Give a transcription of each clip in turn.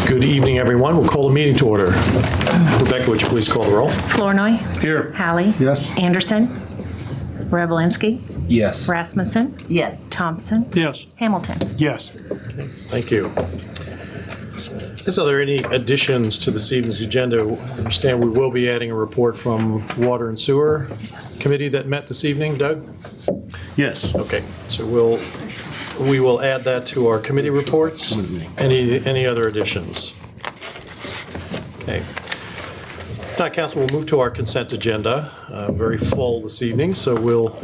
Good evening, everyone. We'll call the meeting to order. Rebecca, would you please call the roll? Flournoy. Here. Hallie. Yes. Anderson. Revelinsky. Yes. Rasmussen. Yes. Thompson. Yes. Hamilton. Yes. Thank you. Are there any additions to this evening's agenda? I understand we will be adding a report from Water and Sewer Committee that met this evening. Doug? Yes. Okay, so we will add that to our committee reports. Any other additions? Okay. Now, Council, we'll move to our consent agenda. Very full this evening, so we'll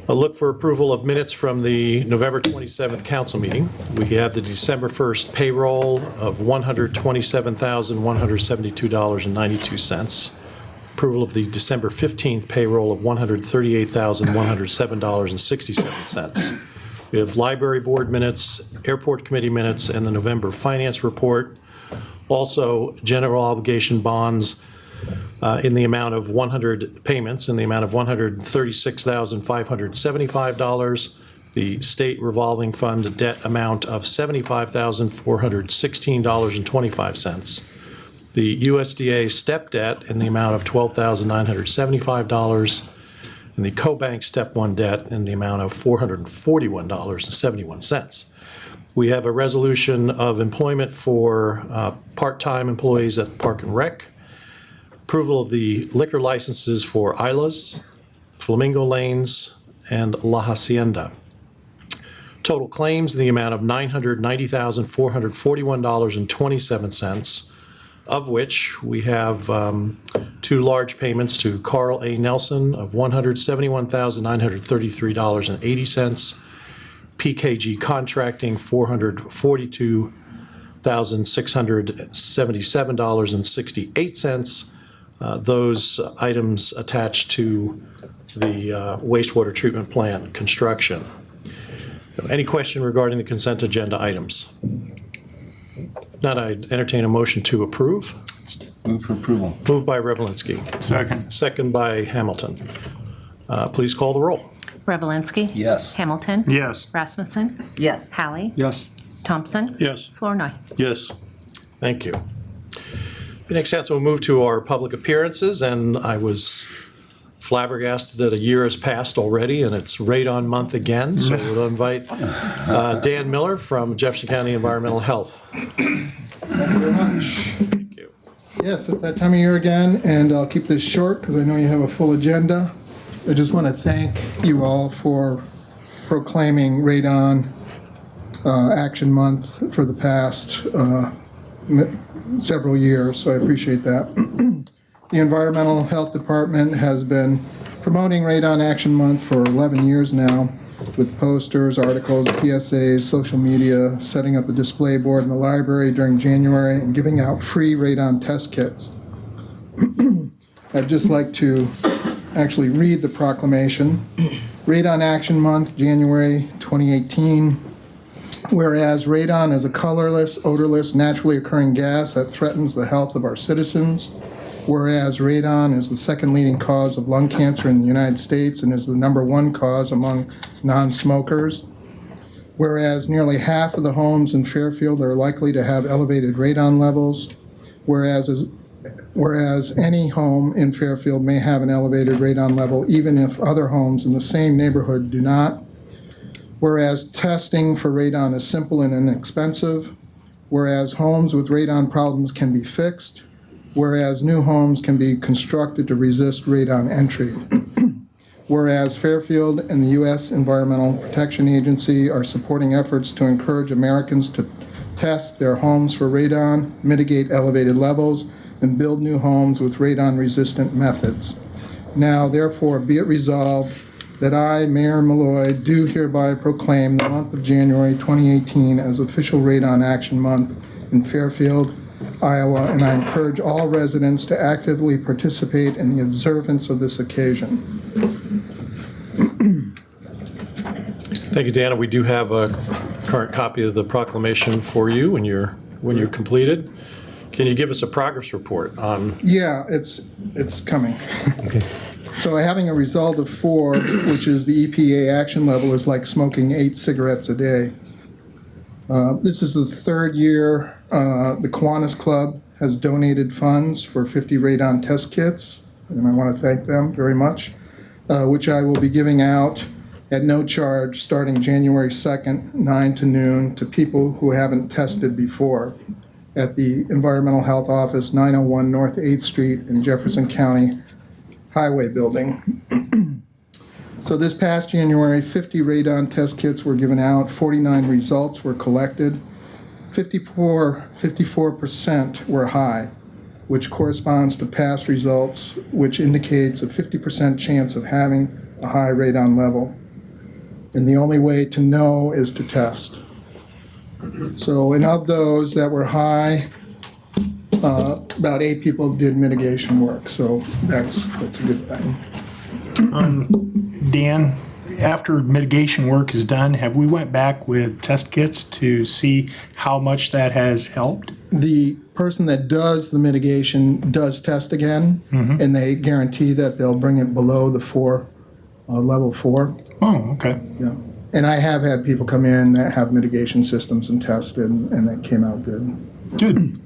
look for approval of minutes from the November 27th council meeting. We have the December 1st payroll of $127,172.92. Approval of the December 15th payroll of $138,107.67. We have library board minutes, airport committee minutes, and the November finance report. Also, general obligation bonds in the amount of payments in the amount of $136,575. The state revolving fund debt amount of $75,416.25. The USDA step debt in the amount of $12,975. And the CoBank Step 1 debt in the amount of $441.71. We have a resolution of employment for part-time employees at Park and Rec. Approval of the liquor licenses for Islas, Flamingo Lanes, and La Hacienda. Total claims in the amount of $990,441.27, of which we have two large payments to Carl A. Nelson of $171,933.80, PKG Contracting $442,677.68. Those items attached to the wastewater treatment plant construction. Any question regarding the consent agenda items? If not, I entertain a motion to approve. Move for approval. Moved by Revelinsky. Second. Second by Hamilton. Please call the roll. Revelinsky. Yes. Hamilton. Yes. Rasmussen. Yes. Hallie. Yes. Thompson. Yes. Flournoy. Yes. Thank you. Next, we'll move to our public appearances, and I was flabbergasted that a year has passed already, and it's Radon Month again, so we'll invite Dan Miller from Jefferson County Environmental Health. Thank you very much. Thank you. Yes, it's that time of year again, and I'll keep this short because I know you have a full agenda. I just want to thank you all for proclaiming Radon Action Month for the past several years, so I appreciate that. The Environmental Health Department has been promoting Radon Action Month for 11 years now with posters, articles, PSAs, social media, setting up a display board in the library during January, and giving out free radon test kits. I'd just like to actually read the proclamation. Radon Action Month, January 2018. Whereas radon is a colorless, odorless, naturally occurring gas that threatens the health of our citizens. Whereas radon is the second leading cause of lung cancer in the United States and is the #1 cause among non-smokers. Whereas nearly half of the homes in Fairfield are likely to have elevated radon levels. Whereas any home in Fairfield may have an elevated radon level even if other homes in the same neighborhood do not. Whereas testing for radon is simple and inexpensive. Whereas homes with radon problems can be fixed. Whereas new homes can be constructed to resist radon entry. Whereas Fairfield and the U.S. Environmental Protection Agency are supporting efforts to encourage Americans to test their homes for radon, mitigate elevated levels, and build new homes with radon-resistant methods. Now, therefore, be it resolved that I, Mayor Malloy, do hereby proclaim the month of January 2018 as official Radon Action Month in Fairfield, Iowa, and I encourage all residents to actively participate in the observance of this occasion. Thank you, Dana. We do have a current copy of the proclamation for you when you're completed. Can you give us a progress report on? Yeah, it's coming. Okay. So having a result of 4, which is the EPA action level, is like smoking 8 cigarettes a day. This is the third year the Kiwanis Club has donated funds for 50 radon test kits, and I want to thank them very much, which I will be giving out at no charge starting January 2nd, 9 to noon, to people who haven't tested before at the Environmental Health Office, 901 North 8th Street in Jefferson County Highway Building. So this past January, 50 radon test kits were given out, 49 results were collected, 54% were high, which corresponds to past results, which indicates a 50% chance of having a high radon level. And the only way to know is to test. So, and of those that were high, about 8 people did mitigation work, so that's a good thing. Dan, after mitigation work is done, have we went back with test kits to see how much that has helped? The person that does the mitigation does test again, and they guarantee that they'll bring it below the level 4. Oh, okay. Yeah. And I have had people come in that have mitigation systems and tested, and that came out good. Good.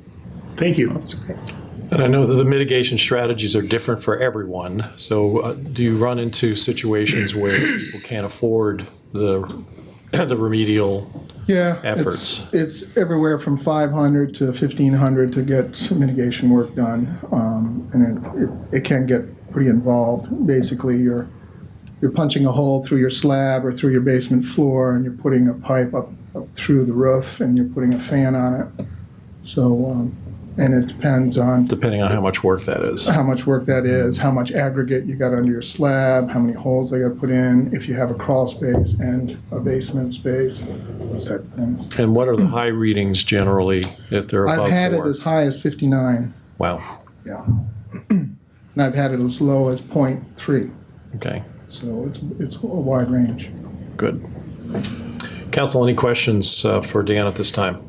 Thank you. And I know that the mitigation strategies are different for everyone. So do you run into situations where people can't afford the remedial Yeah, efforts? It's everywhere from $500 to $1,500 to get mitigation work done, and it can get pretty involved. Basically, you're punching a hole through your slab or through your basement floor, and you're putting a pipe up through the roof, and you're putting a fan on it. So, and it depends on Depending on how much work that is. how much work that is, how much aggregate you got under your slab, how many holes they got to put in, if you have a crawl space and a basement space, those type of things. And what are the high readings generally if they're above I've had 4? it as high as 59, Wow. yeah. And I've had it as low as 0.3, Okay. so it's a wide range. Good. Council, any questions for Dan at this time?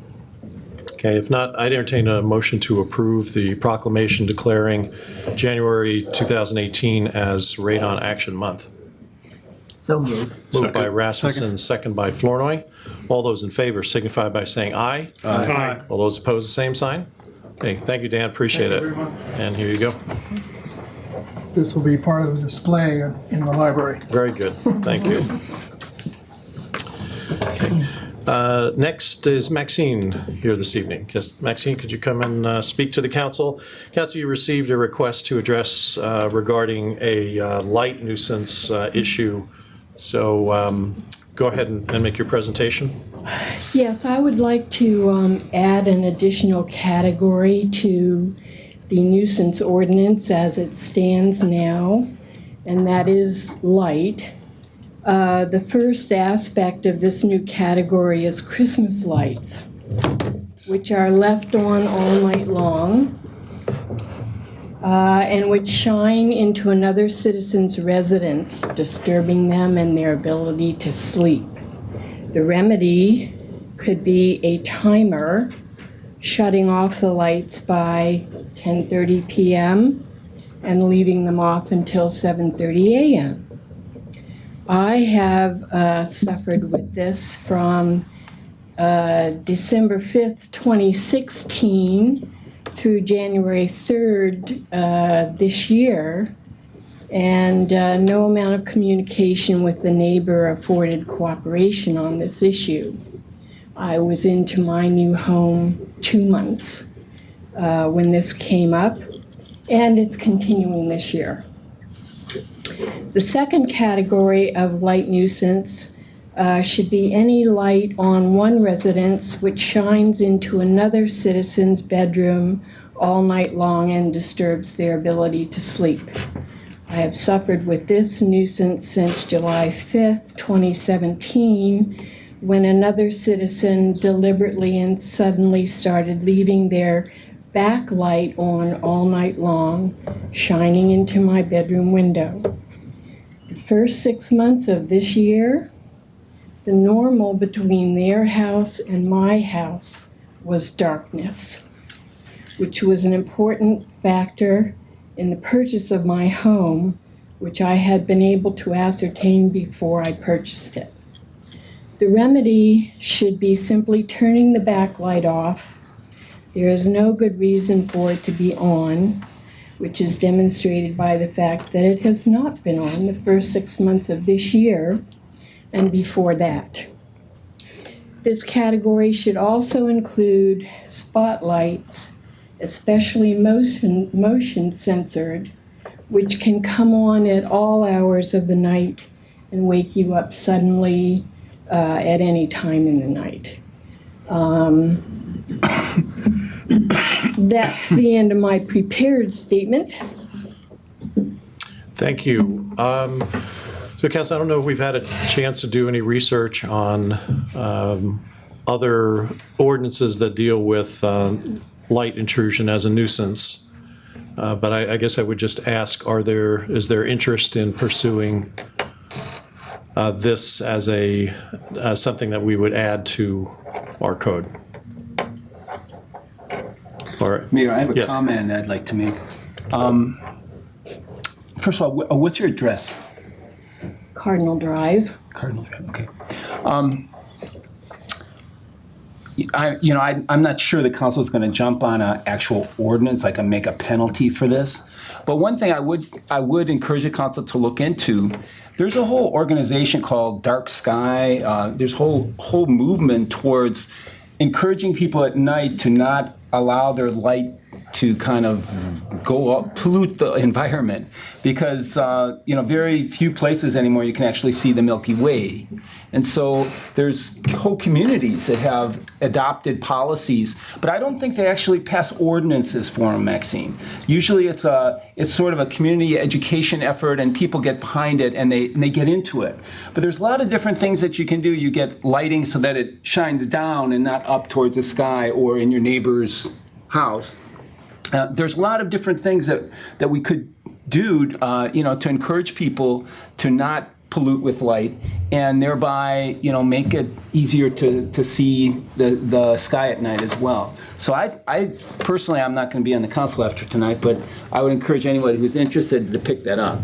Okay, if not, I'd entertain a motion to approve the proclamation declaring January 2018 as Radon Action Month. So moved. Moved by Rasmussen, second by Flournoy. All those in favor signify by saying aye. Aye. All those opposed, the same sign. Okay, thank you, Dan, appreciate it. Thank you very much. And here you go. This will be part of the display in the library. Very good, thank you. Okay. Next is Maxine here this evening. Just Maxine, could you come and speak to the council? Council, you received a request to address regarding a light nuisance issue. So go ahead and make your presentation. Yes, I would like to add an additional category to the nuisance ordinance as it stands now, and that is light. The first aspect of this new category is Christmas lights, which are left on all night long and which shine into another citizen's residence, disturbing them and their ability to sleep. The remedy could be a timer shutting off the lights by 10:30 p.m. and leaving them off until 7:30 a.m. I have suffered with this from December 5th, 2016 through January 3rd this year, and no amount of communication with the neighbor afforded cooperation on this issue. I was into my new home 2 months when this came up, and it's continuing this year. The second category of light nuisance should be any light on one residence which shines into another citizen's bedroom all night long and disturbs their ability to sleep. I have suffered with this nuisance since July 5th, 2017, when another citizen deliberately and suddenly started leaving their backlight on all night long, shining into my bedroom window. The first 6 months of this year, the normal between their house and my house was darkness, which was an important factor in the purchase of my home, which I had been able to ascertain before I purchased it. The remedy should be simply turning the backlight off. There is no good reason for it to be on, which is demonstrated by the fact that it has not been on the first 6 months of this year and before that. This category should also include spotlights, especially motion censored, which can come on at all hours of the night and wake you up suddenly at any time in the night. That's the end of my prepared statement. Thank you. So, Council, I don't know if we've had a chance to do any research on other ordinances that deal with light intrusion as a nuisance. But I guess I would just ask, is there interest in pursuing this as something that we would add to our code? Or, Mayor, I have a Yes. comment I'd like to make. First of all, what's your address? Cardinal Drive. Cardinal Drive, okay. I'm not sure the council is going to jump on an actual ordinance, like make a penalty for this. But one thing I would encourage the council to look into, there's a whole organization called Dark Sky. There's whole movement towards encouraging people at night to not allow their light to kind of go up, pollute the environment, because very few places anymore you can actually see the Milky Way. And so there's whole communities that have adopted policies, but I don't think they actually pass ordinances for them, Maxine. Usually it's sort of a community education effort, and people get behind it and they get into it. But there's a lot of different things that you can do. You get lighting so that it shines down and not up towards the sky or in your neighbor's house. There's a lot of different things that we could do, to encourage people to not pollute with light, and thereby, make it easier to see the sky at night as well. So I personally, I'm not going to be on the council after tonight, but I would encourage anybody who's interested to pick that up.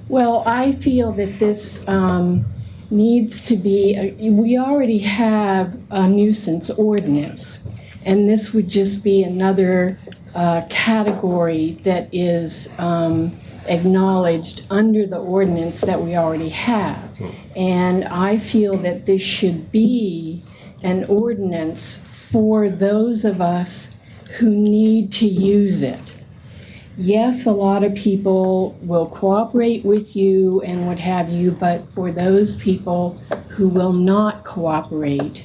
Well, I feel that this needs to be, we already have a nuisance ordinance, and this would just be another category that is acknowledged under the ordinance that we already have. And I feel that this should be an ordinance for those of us who need to use it. Yes, a lot of people will cooperate with you and what have you, but for those people who will not cooperate,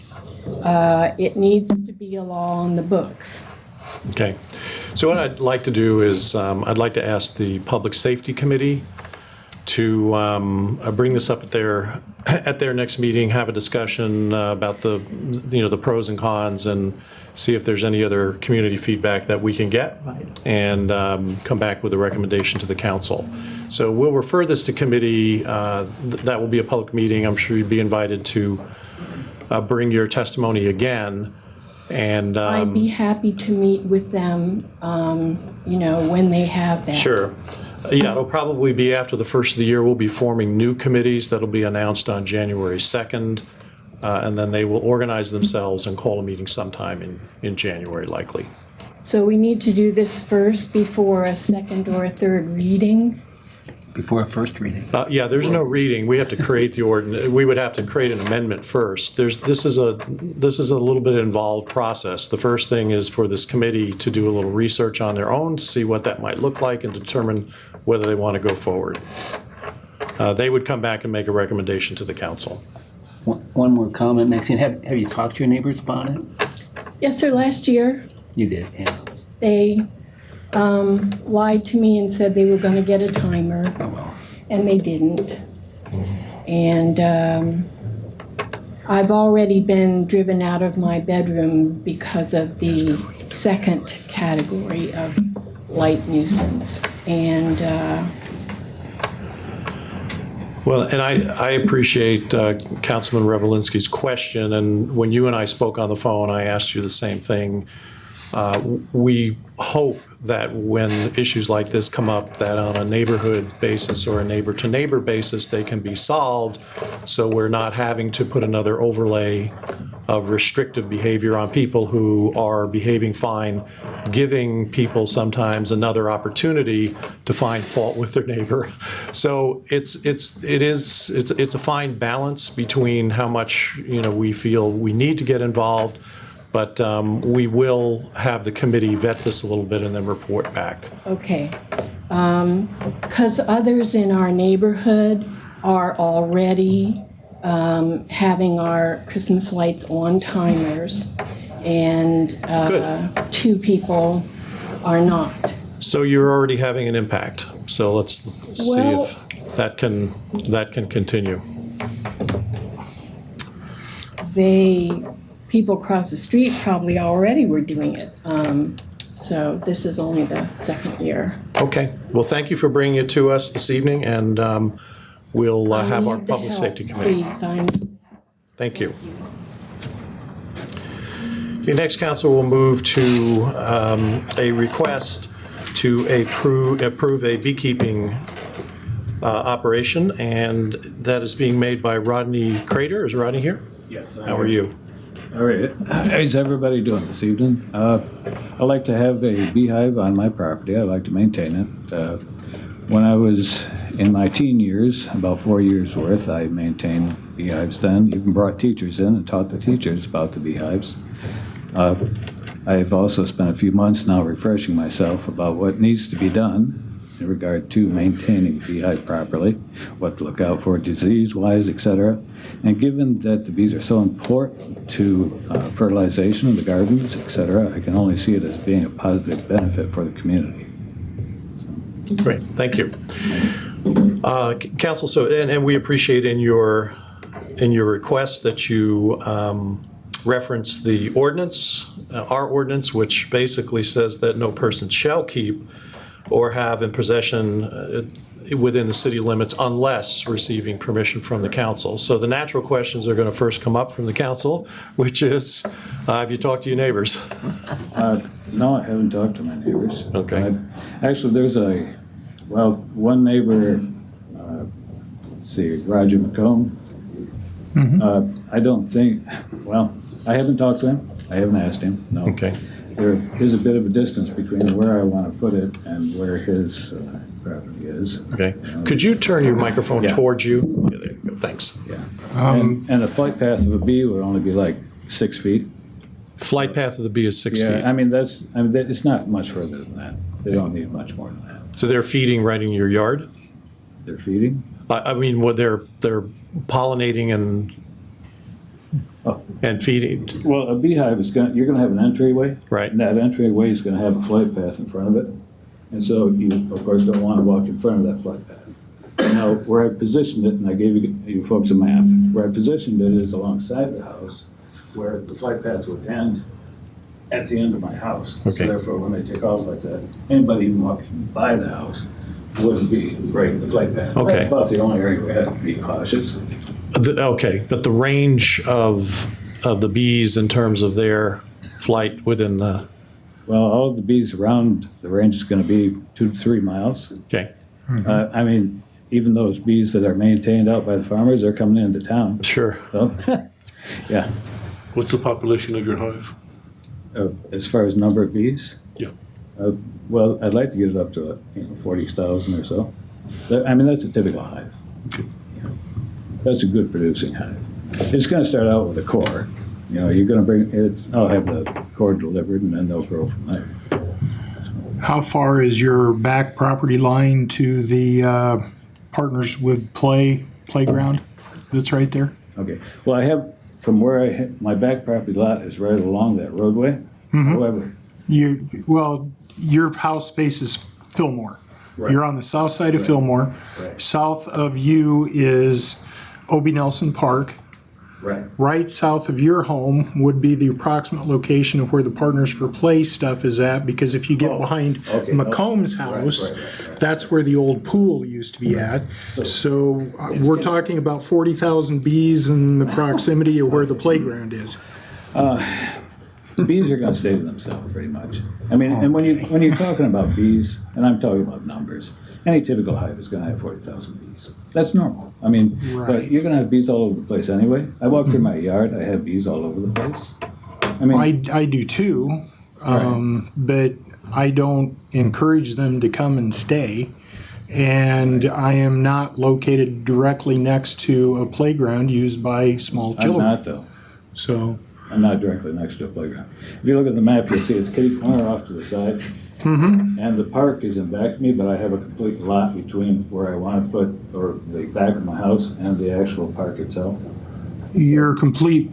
it needs to be a law on the books. Okay. So what I'd like to do is I'd like to ask the Public Safety Committee to bring this up at their next meeting, have a discussion about the pros and cons, and see if there's any other community feedback that we can get, and come back with a recommendation to the council. So we'll refer this to committee. That will be a public meeting. I'm sure you'd be invited to bring your testimony again. And I'd be happy to meet with them, when they have that. Sure. Yeah, it'll probably be after the first of the year. We'll be forming new committees that'll be announced on January 2nd, and then they will organize themselves and call a meeting sometime in January, likely. So we need to do this first before a second or a third reading. Before a first reading. Yeah, there's no reading. We have to create the ordinance. We would have to create an amendment first. This is a little bit involved process. The first thing is for this committee to do a little research on their own to see what that might look like and determine whether they want to go forward. They would come back and make a recommendation to the council. One more comment, Maxine. Have you talked to your neighbors about it? Yes, sir, last year You did, yeah. they lied to me and said they were going to get a timer, Oh, well. and they didn't. And I've already been driven out of my bedroom because of the second category of light nuisance. And Well, and I appreciate Councilman Revelinsky's question, and when you and I spoke on the phone, I asked you the same thing. We hope that when issues like this come up, that on a neighborhood basis or a neighbor-to-neighbor basis, they can be solved, so we're not having to put another overlay of restrictive behavior on people who are behaving fine, giving people sometimes another opportunity to find fault with their neighbor. So it's a fine balance between how much, we feel we need to get involved, but we will have the committee vet this a little bit and then report back. Okay. Because others in our neighborhood are already having our Christmas lights on timers, and Good. 2 people are not. So you're already having an impact. So let's see Well- if that can continue. People across the street probably already were doing it. So this is only the second year. Okay. Well, thank you for bringing it to us this evening, and we'll have I our need the public help, safety committee. Please, Thank you. The next, council will move to a request to approve a beekeeping operation, and that is being made by Rodney Crater. Is Rodney here? Yes. How are you? All right. How's everybody doing this evening? I like to have a beehive on my property. I like to maintain it. When I was in my teen years, about 4 years worth, I maintained beehives then. Even brought teachers in and taught the teachers about the beehives. I've also spent a few months now refreshing myself about what needs to be done in regard to maintaining the beehive properly, what to look out for disease-wise, etc. And given that the bees are so important to fertilization of the gardens, etc., I can only see it as being a positive benefit for the community. Great, thank you. Council, and we appreciate in your request that you reference the ordinance, our ordinance, which basically says that no person shall keep or have in possession within the city limits unless receiving permission from the council. So the natural questions are going to first come up from the council, which is, have you talked to your neighbors? No, I haven't talked to my neighbors. Okay. Actually, there's one neighbor, let's see, Roger McComb. I don't think, I haven't talked to him. I haven't asked him, no. Okay. There is a bit of a distance between where I want to put it and where his property is. Okay. Could you turn your microphone Yeah. towards you? Yeah, there you go. Thanks. Yeah. And the flight path of a bee would only be like 6 feet. Flight path of the bee is 6 feet. Yeah, it's not much further than that. They don't need much more than that. So they're feeding right in your yard? They're feeding. I mean, what they're pollinating Oh. and feeding, Well, a beehive you're gonna have an entryway. right? And that entryway is gonna have a flight path in front of it. And so you, of course, don't want to walk in front of that flight path. Now, where I positioned it, and I gave you folks a map, where I positioned it is alongside the house, where the flight path would end at the end of my house. Okay. So therefore, when they take off like that, anybody even walking by the house wouldn't be breaking the flight path. Okay. That's about the only area we have to be cautious. Okay, but the range of the bees in terms of their flight within the, Well, all of the bees around the range is going to be 2 to 3 miles. okay, Even those bees that are maintained out by the farmers, they're coming into town. sure. So, yeah. What's the population of your hive? As far as number of bees? Yeah. Well, I'd like to get it up to 40,000 or so. That's a typical hive. Okay. That's a good producing hive. It's going to start out with a core. You're going to bring it. I'll have the core delivered, and then they'll grow from there. How far is your back property line to the Partners with playground that's right there? Okay. Well, I have from where my back property lot is right along that roadway. However, Your house faces Fillmore. Right. You're on the south side of Fillmore. Right. South of you is Obie Nelson Park. right. Right south of your home would be the approximate location of where the Partners for Play stuff is at, because if you get behind okay. McComb's house, that's where the old pool used to be at. So we're talking about 40,000 bees in the proximity of where the playground is. Bees are gonna stay to themselves pretty much. I mean, and when you're talking about bees, and I'm talking about numbers, any typical hive is gonna have 40,000 bees. That's normal. I mean, Right. but you're gonna have bees all over the place anyway. I walk through my yard, I have bees all over the place. I mean, I do too, but I don't encourage them to come and stay. And I am not located directly next to a playground used by small I'm children. not though. So, I'm not directly next to a playground. If you look at the map, you'll see it's kitty corner off to the side. And the park is in back of me, but I have a complete lot between where I want to put, or the back of my house and the actual park itself. your complete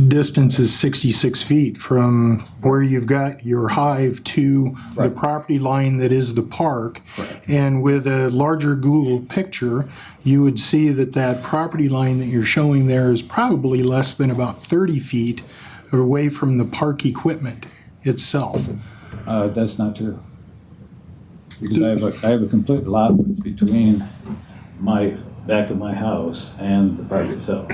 distance is 66 feet from where you've got your hive to the property line that is the park. And with a larger Google picture, you would see that that property line that you're showing there is probably less than about 30 feet away from the park equipment itself. That's not true. Because I have a complete lot width between my back of my house and the park itself.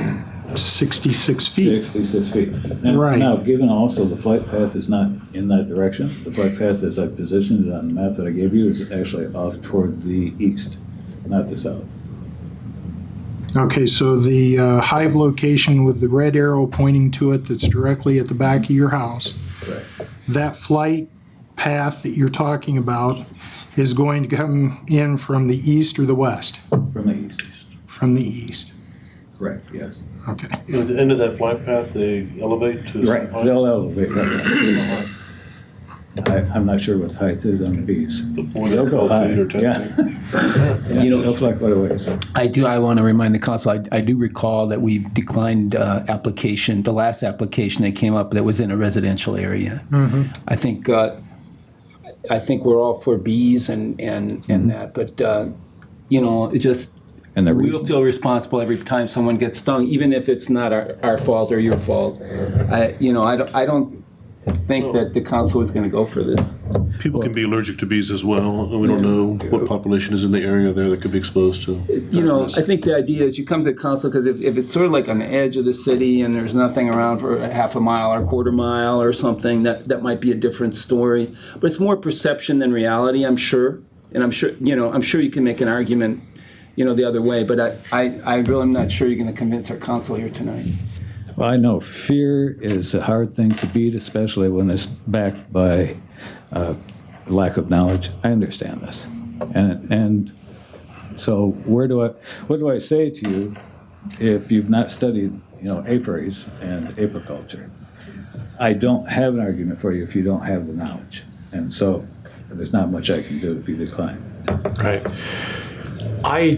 66 feet. 66 feet. Now, Right. now, given also the flight path is not in that direction, the flight path as I positioned it on the map that I gave you is actually off toward the east, not the south. Okay, so the hive location with the red arrow pointing to it that's directly at the back of your house, Correct. that flight path that you're talking about is going to come in from the east or the west? From the east. From the east. Correct, yes. Okay. At the end of that flight path, they elevate to a certain height? They'll elevate. I'm not sure what the height is on the bees. Before They'll they're go 12 high. feet or 10 Yeah. feet? Yeah, You know- they'll fly quite a ways. I want to remind the council, I do recall that we declined application, the last application that came up that was in a residential area. I think we're all for bees and that, but, you know, it just, And the we'll reason, feel responsible every time someone gets stung, even if it's not our fault or your fault. I don't think that the council is going to go for this. People can be allergic to bees as well, and we don't know what population is in the area there that could be exposed to. You know, I think the idea is you come to council, because if it's sort of like on the edge of the city and there's nothing around for a half a mile or a quarter mile or something, that might be a different story. But it's more perception than reality, I'm sure. And I'm sure you can make an argument, the other way. But I really am not sure you're going to convince our council here tonight. well, I know fear is a hard thing to beat, especially when it's backed by lack of knowledge. I understand this. And so what do I say to you if you've not studied, apiaries and apiculture? I don't have an argument for you if you don't have the knowledge. And so there's not much I can do if you decline. Right. I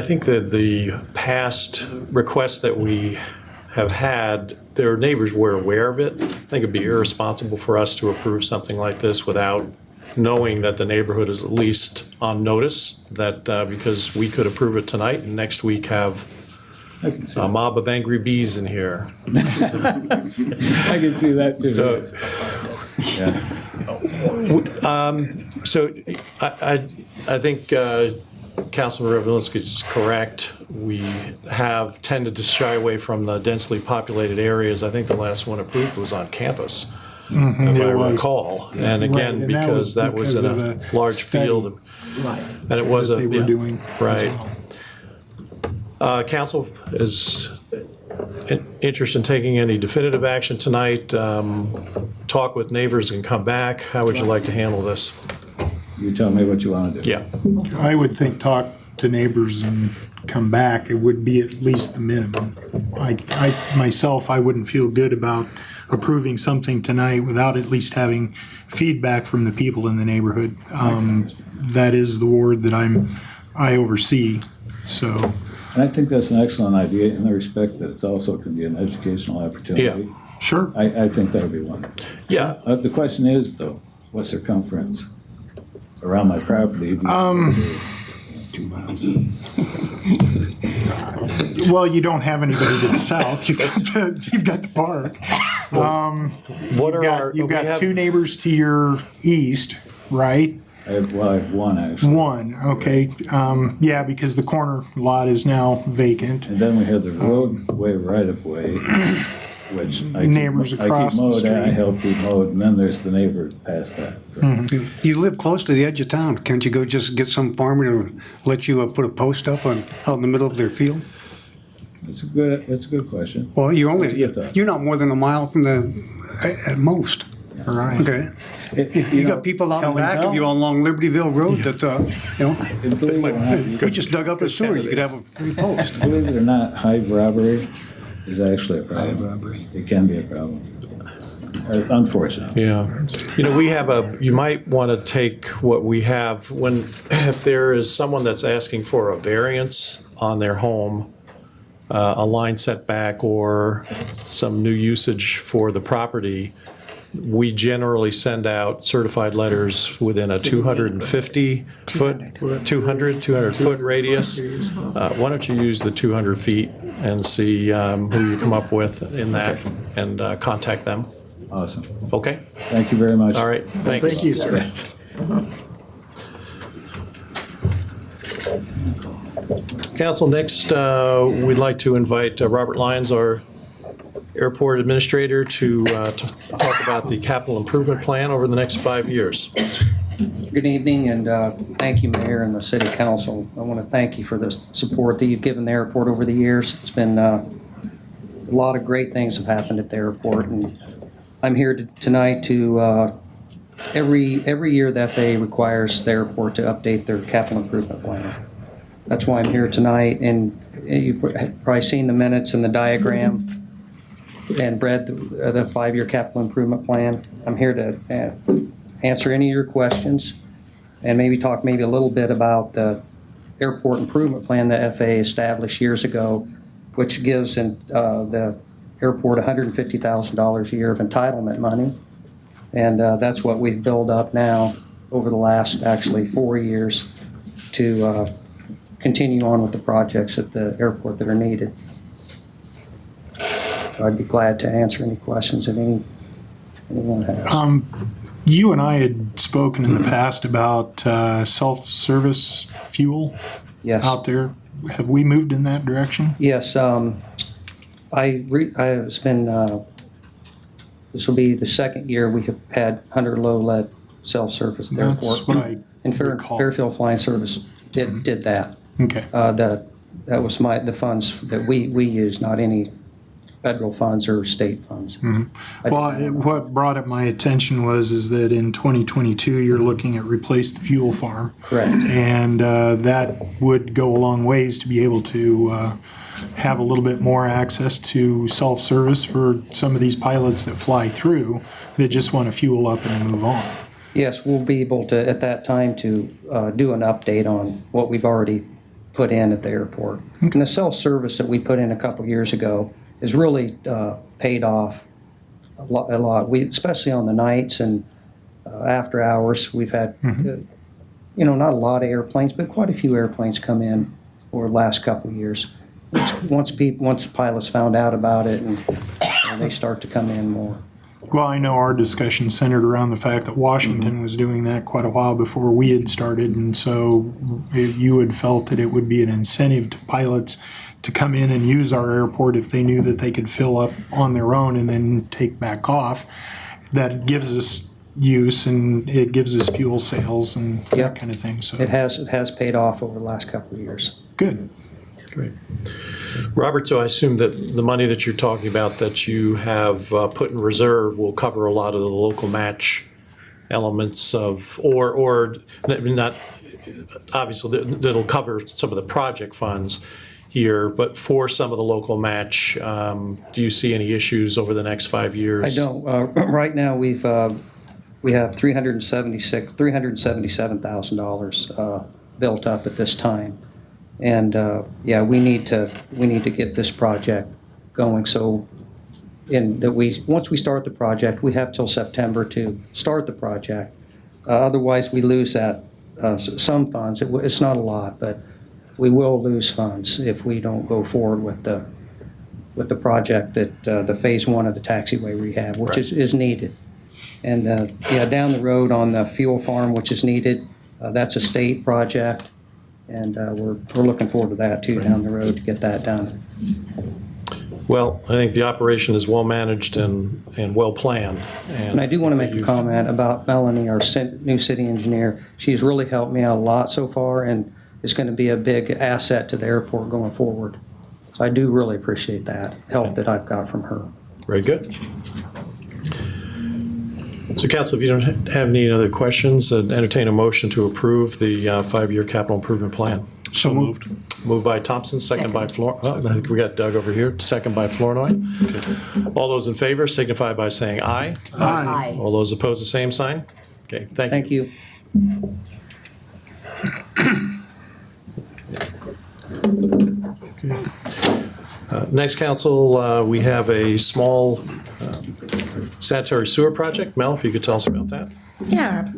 think that the past requests that we have had, their neighbors were aware of it. I think it'd be irresponsible for us to approve something like this without knowing that the neighborhood is at least on notice, that because we could approve it tonight and next week have I can see, a mob of angry bees in here. I can see that too. So, Yeah. So I think Councilman Revelinsky is correct. We have tended to shy away from the densely populated areas. I think the last one approved was on campus, if I It was. recall. And again, Right, and that was because that was because in of a a large study. field. Right. And it was that a, they were doing. right. Council is interested in taking any definitive action tonight. Talk with neighbors and come back. How would you like to handle this? You tell me what you want to do. Yeah. I would think talk to neighbors and come back. It would be at least the minimum. I myself, I wouldn't feel good about approving something tonight without at least having feedback from the people in the neighborhood. That is the ward that I oversee, so. And I think that's an excellent idea in the respect that it's also can be an educational opportunity. Yeah. Sure. I think that would be wonderful. Yeah. The question is, though, what circumference around my property? 2 miles. Well, you don't have anybody that's south. You've got the park. What are our? You've we got have- two neighbors to your east, right? I have one, actually. One, okay. Yeah, because the corner lot is now vacant. And then we have the roadway right-of-way which I Neighbors keep across the mowed, and I street. help keep mowed, and then there's the neighbor past that. You live close to the edge of town. Can't you go just get some farmer to let you put a post up out in the middle of their field? That's a good question. Well, good thought. you're not more than a mile from at most. All right. Okay. You got people out in back of you along Libertyville Road that, Believe it or not, we just dug up a sewer. You could have a free post. believe it or not, hive robbery is actually a problem. It can be a problem. Unfortunately. Yeah. You might want to take what we have if there is someone that's asking for a variance on their home, a line setback or some new usage for the property, we generally send out certified letters within a 250 foot radius. Why don't you use the 200 feet and see who you come up with in that and contact them? Awesome. Okay? Thank you very much. All right, thanks. Thank you, sir. Council, next, we'd like to invite Robert Lyons, our airport administrator, to talk about the capital improvement plan over the next 5 years. Good evening, and thank you, Mayor and the City Council. I want to thank you for the support that you've given the airport over the years. It's been a lot of great things have happened at the airport, and I'm here tonight to, every year the FAA requires the airport to update their capital improvement plan. That's why I'm here tonight, and you've probably seen the minutes and the diagram and read the 5-year capital improvement plan. I'm here to answer any of your questions and maybe talk a little bit about the airport improvement plan that FAA established years ago, which gives the airport $150,000 a year of entitlement money. And that's what we've built up now over the last actually 4 years to continue on with the projects at the airport that are needed. I'd be glad to answer any questions that anyone has. You and I had spoken in the past about self-service fuel Yes. out there. Have we moved in that direction? Yes, it's been, this will be the second year we have had 100 low lead self-service at the That's airport. what I And recall. Fairfield Flying Service did that. Okay. That was the funds that we used, not any federal funds or state funds. Well, what brought up my attention is that in 2022, you're looking at replace the fuel farm. Correct. And that would go a long ways to be able to have a little bit more access to self-service for some of these pilots that fly through that just want to fuel up and move on. Yes, we'll be able to, at that time, to do an update on what we've already put in at the airport. And the self-service that we put in a couple years ago has really paid off a lot. We, especially on the nights and after hours, we've had, not a lot of airplanes, but quite a few airplanes come in over the last couple of years. Once pilots found out about it, and they start to come in more. Well, I know our discussion centered around the fact that Washington was doing that quite a while before we had started, and so you had felt that it would be an incentive to pilots to come in and use our airport if they knew that they could fill up on their own and then take back off. That gives us use and it gives us fuel sales and that Yep. kind of thing. So It has paid off over the last couple of years. good. Great. Robert, so I assume that the money that you're talking about that you have put in reserve will cover a lot of the local match elements of, or not, obviously, that'll cover some of the project funds here, but for some of the local match, do you see any issues over the next 5 years? I don't. Right now, we have $377,000 built up at this time, and we need to get this project going. So, once we start the project, we have till September to start the project. Otherwise, we lose that some funds. It's not a lot, but we will lose funds if we don't go forward with the project that the phase 1 of the taxiway rehab, which is needed. And down the road on the fuel farm, which is needed, that's a state project, and we're looking forward to that too down the road to get that done. Well, I think the operation is well-managed and well-planned. And I do want to make a comment about Melanie, our new city engineer. She's really helped me out a lot so far, and is going to be a big asset to the airport going forward. So I do really appreciate that help that I've got from her. Very good. So council, if you don't have any other questions, entertain a motion to approve the 5-year capital improvement plan. So moved. Moved by Thompson, second by I think we got Doug over here, second by Flournoy. All those in favor signify by saying aye. Aye. All those opposed, the same sign. Okay, thank you. Thank you. Next, council, we have a small sanitary sewer project. Mel, if you could tell us about that. Yeah,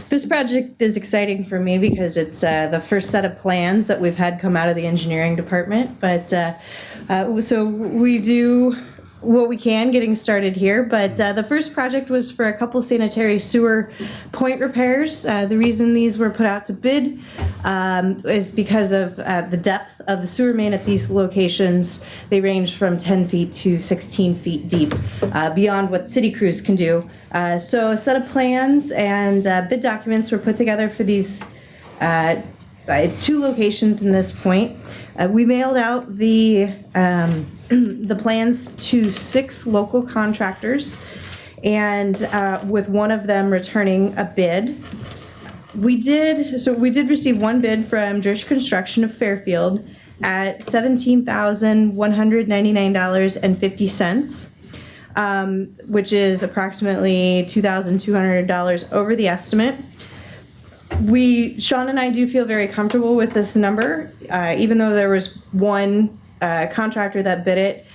this project is exciting for me because it's the first set of plans that we've had come out of the engineering department. But so we do what we can getting started here. But the first project was for a couple sanitary sewer point repairs. The reason these were put out to bid is because of the depth of the sewer main at these locations. They range from 10 feet to 16 feet deep, beyond what city crews can do. So a set of plans and bid documents were put together for these 2 locations in this point. We mailed out the plans to 6 local contractors, and with one of them returning a bid. We did receive one bid from Drish Construction of Fairfield at $17,199.50, which is approximately $2,200 over the estimate. Sean and I do feel very comfortable with this number, even though there was one contractor that bid it,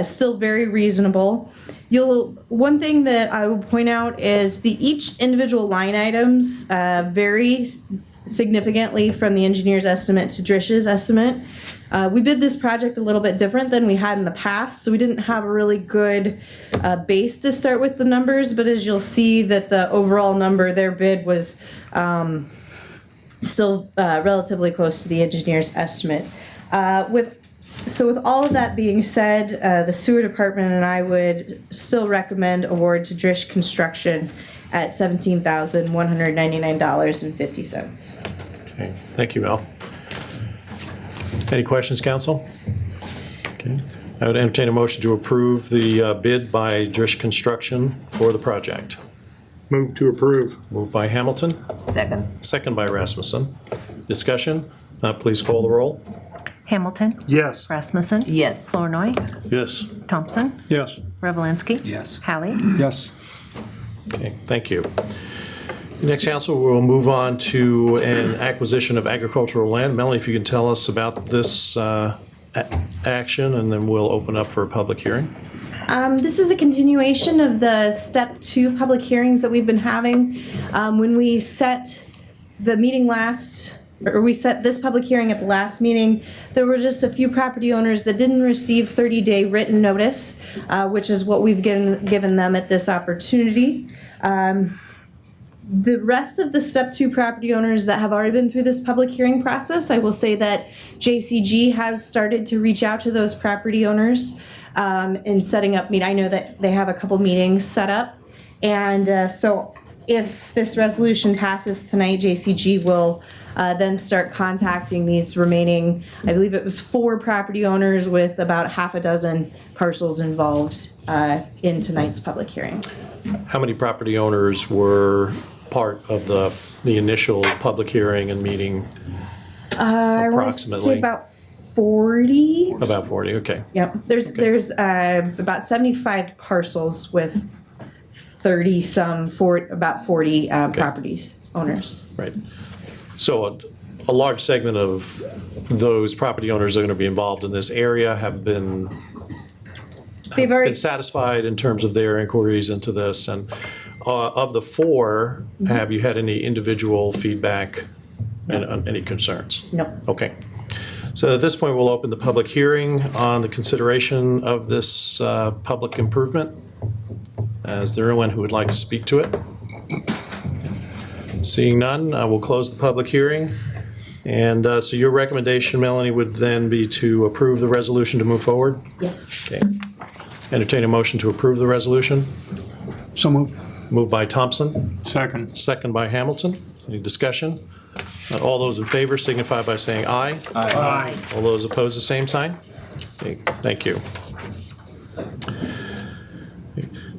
still very reasonable. One thing that I will point out is each individual line items vary significantly from the engineer's estimate to Drish's estimate. We bid this project a little bit different than we had in the past, so we didn't have a really good base to start with the numbers, but as you'll see that the overall number, their bid was still relatively close to the engineer's estimate. With all of that being said, the sewer department and I would still recommend award to Drish Construction at $17,199.50. Okay, thank you, Mel. Any questions, council? Okay, I would entertain a motion to approve the bid by Drish Construction for the project. Move to approve. Moved by Hamilton, Second. second by Rasmussen. Discussion? Please call the roll. Hamilton. Yes. Rasmussen. Yes. Flournoy. Yes. Thompson. Yes. Revelinsky. Yes. Hallie. Yes. Okay, thank you. Next, council, we'll move on to an acquisition of agricultural land. Melanie, if you can tell us about this action, and then we'll open up for a public hearing. This is a continuation of the step 2 public hearings that we've been having. When we set the meeting we set this public hearing at the last meeting, there were just a few property owners that didn't receive 30-day written notice, which is what we've given them at this opportunity. The rest of the step 2 property owners that have already been through this public hearing process, I will say that JCG has started to reach out to those property owners in setting up I know that they have a couple meetings set up, and so if this resolution passes tonight, JCG will then start contacting these remaining, I believe it was 4 property owners with about half a dozen parcels involved in tonight's public hearing. How many property owners were part of the initial public hearing and meeting? I want to say Approximately. about 40. About 40, okay. Yep. There's about 75 parcels with 30-some, about 40 properties owners. Right. So a large segment of those property owners that are going to be involved in this area have been satisfied in terms of their inquiries into this. And of the 4, have you had any individual feedback and any concerns? No. Okay. So at this point, we'll open the public hearing on the consideration of this public improvement. Is there anyone who would like to speak to it? Seeing none, we'll close the public hearing. And so your recommendation, Melanie, would then be to approve the resolution to move forward? Yes. Okay. Entertain a motion to approve the resolution. So moved. Moved by Thompson, Second. second by Hamilton. Any discussion? All those in favor signify by saying aye. Aye. All those opposed, the same sign? Okay, thank you.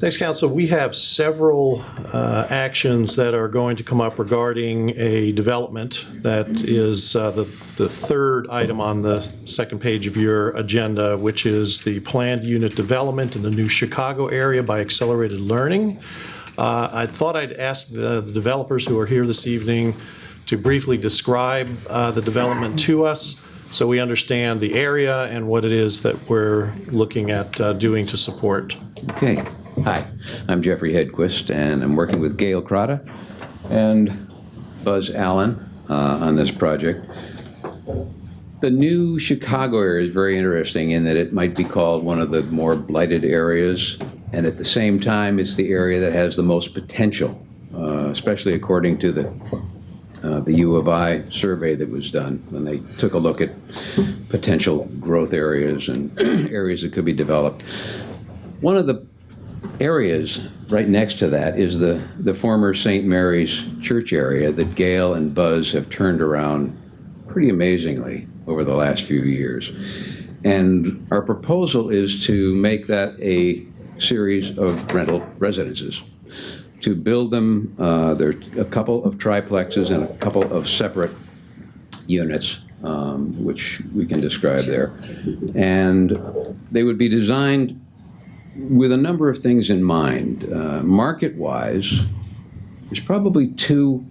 Next, Council, we have several actions that are going to come up regarding a development that is the third item on the second page of your agenda, which is the planned unit development in the new Chicago area by Accelerated Learning. I thought I'd ask the developers who are here this evening to briefly describe the development to us so we understand the area and what it is that we're looking at doing to support. Okay. Hi, I'm Jeffrey Hedquist, and I'm working with Gail Crota and Buzz Allen on this project. The new Chicago area is very interesting in that it might be called one of the more blighted areas, and at the same time, it's the area that has the most potential, especially according to the U of I survey that was done when they took a look at potential growth areas and areas that could be developed. One of the areas right next to that is the former St. Mary's Church area that Gail and Buzz have turned around pretty amazingly over the last few years. And our proposal is to make that a series of rental residences. To build them, there are a couple of triplexes and a couple of separate units, which we can describe there. And they would be designed with a number of things in mind. Market-wise, there's probably two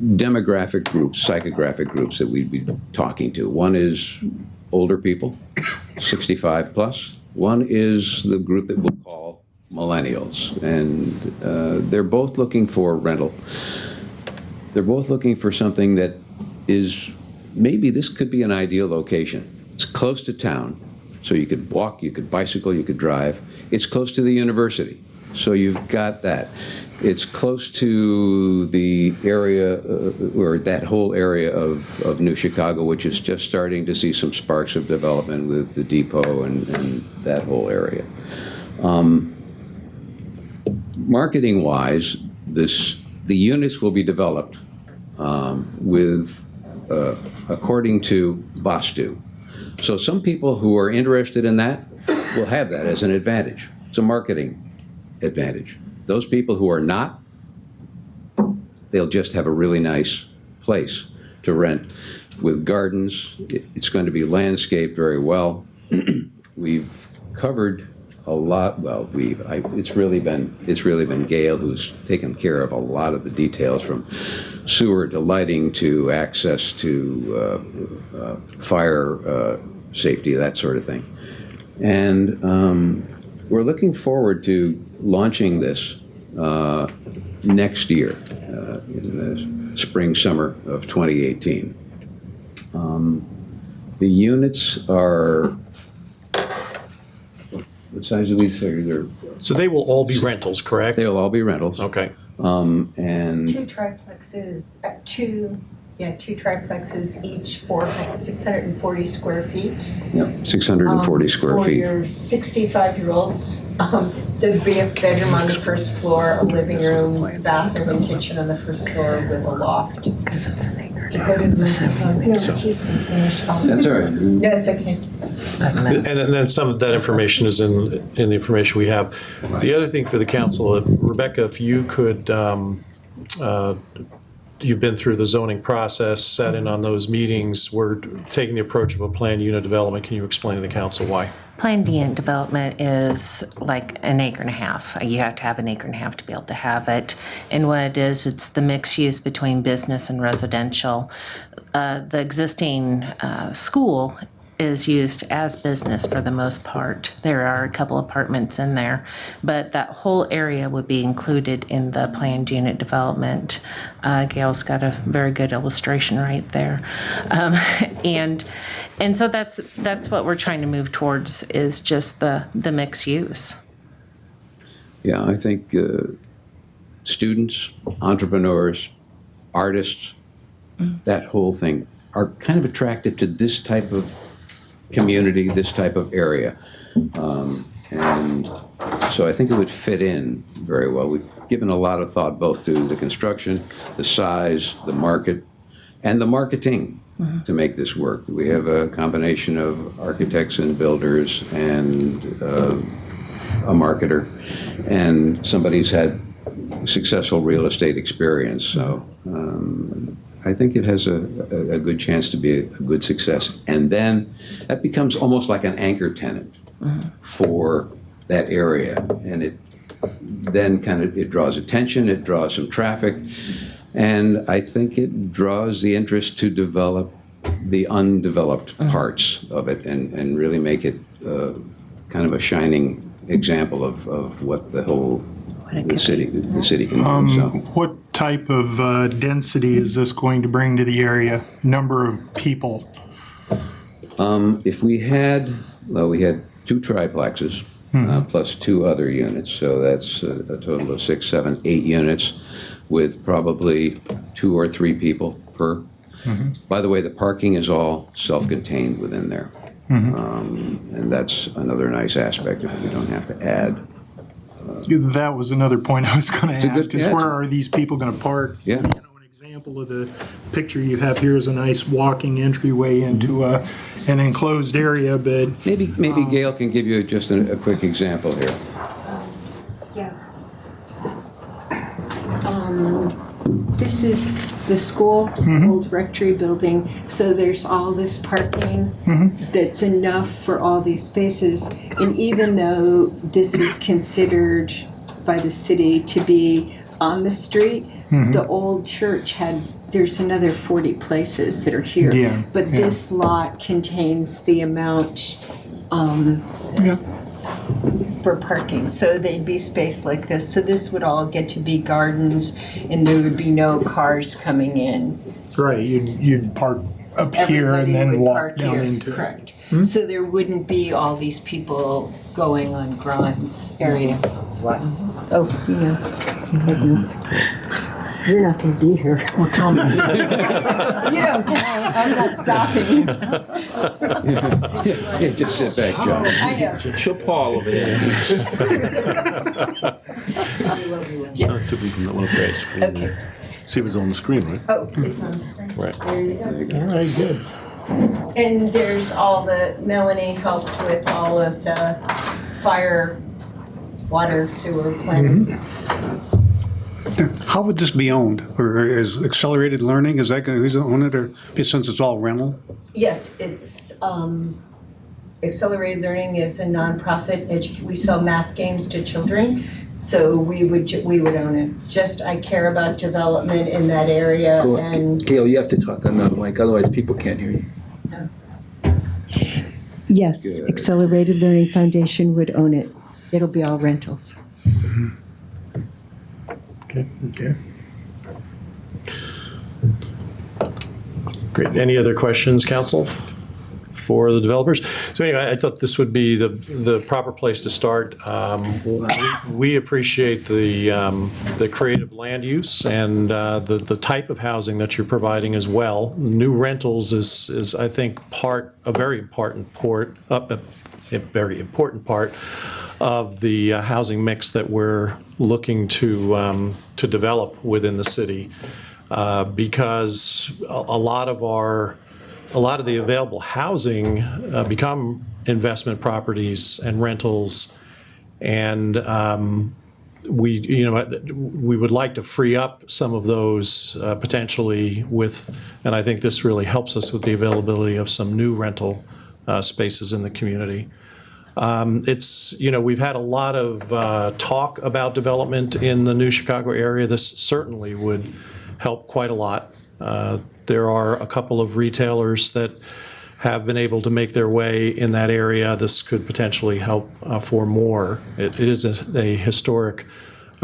demographic groups, psychographic groups that we'd be talking to. One is older people, 65 plus. One is the group that we'll call millennials. And they're both looking for rental. They're both looking for something that is, maybe this could be an ideal location. It's close to town. So you could walk, you could bicycle, you could drive. It's close to the university, so you've got that. It's close to the area, or that whole area of New Chicago, which is just starting to see some sparks of development with the depot and that whole area. Marketing-wise, the units will be developed with, according to Vastu. So some people who are interested in that will have that as an advantage. It's a marketing advantage. Those people who are not, they'll just have a really nice place to rent with gardens. It's going to be landscaped very well. We've covered a lot. Well, it's really been Gail who's taken care of a lot of the details, from sewer to lighting to access to fire safety, that sort of thing. And we're looking forward to launching this next year, in the spring, summer of 2018. The units are, what size do these say? So they will all be rentals, correct? They'll all be rentals. Okay. And Two triplexes, two triplexes, each 640 square feet. Yep, 640 square For feet. your 65-year-olds, there'd be a bedroom on the first floor, a living room, bathroom, and kitchen on the first floor with a loft. Because it's an acre. Go to the microphone. No, he's gonna finish. That's all right. No, it's okay. And then some of that information is in the information we have. The other thing for the council, Rebecca, if you could, you've been through the zoning process, sat in on those meetings. We're taking the approach of a planned unit development. Can you explain to the council why? Planned unit development is like an acre and a half. You have to have an acre and a half to be able to have it. And what it is, it's the mixed use between business and residential. The existing school is used as business for the most part. There are a couple apartments in there, but that whole area would be included in the planned unit development. Gail's got a very good illustration right there. And so that's what we're trying to move towards, is just the mixed use. Yeah, I think students, entrepreneurs, artists, that whole thing, are kind of attracted to this type of community, this type of area. And so I think it would fit in very well. We've given a lot of thought both to the construction, the size, the market, and the marketing to make this work. We have a combination of architects and builders and a marketer, and somebody who's had successful real estate experience. So I think it has a good chance to be a good success. And then that becomes almost like an anchor tenant for that area. And it then it draws attention, it draws some traffic, and I think it draws the interest to develop the undeveloped parts of it and really make it kind of a shining example of what the city can do. So. What type of density is this going to bring to the area? Number of people? If we had 2 triplexes plus 2 other units, so that's a total of 6, 7, 8 units with probably 2 or 3 people per. By the way, the parking is all self-contained within there. And that's another nice aspect of it. We don't have to add. That was another point I was going to ask, good- is yeah, where are these people going to park? Yeah. An example of the picture you have here is a nice walking entryway into an enclosed area, but Maybe Gail can give you just a quick example here. Yeah. This is the school, old rectory building, so there's all this parking that's enough for all these spaces. And even though this is considered by the city to be on the street, the old church there's another 40 places that are here. Yeah, But yeah. this lot contains the amount for parking, so they'd be spaced like this. So this would all get to be gardens, and there would be no cars coming in. right, you'd park up here and Everybody then would walk park down here, into it. correct. So there wouldn't be all these people going on Grimes area. Oh, goodness. You're not gonna be here. Well, tell me. You don't count, I'm not stopping. Yeah, just sit back, John. I know. She'll Paul over there. Yes. Not too big from that one up there on the screen. Okay. See if it's on the screen, right? Oh, it's on the screen. Right. There you go. All right, good. And there's Melanie helped with all of the fire, water, sewer planning. How would this be owned? Or is Accelerated Learning, is that going to, who's going to own it, or since it's all rental? Yes, it's, Accelerated Learning is a nonprofit, we sell math games to children, so we would own it. Just, I care about development in that area and. Gail, you have to talk on the mic, otherwise people can't hear you. Yes, Accelerated Learning Foundation would own it. It'll be all rentals. Okay. Great. Any other questions, council, for the developers? So anyway, I thought this would be the proper place to start. We appreciate the creative land use and the type of housing that you're providing as well. New rentals is I think a very important part of the housing mix that we're looking to develop within the city, because a lot of the available housing become investment properties and rentals, and we would like to free up some of those potentially and I think this really helps us with the availability of some new rental spaces in the community. We've had a lot of talk about development in the new Chicago area. This certainly would help quite a lot. There are a couple of retailers that have been able to make their way in that area. This could potentially help for more. It is a historic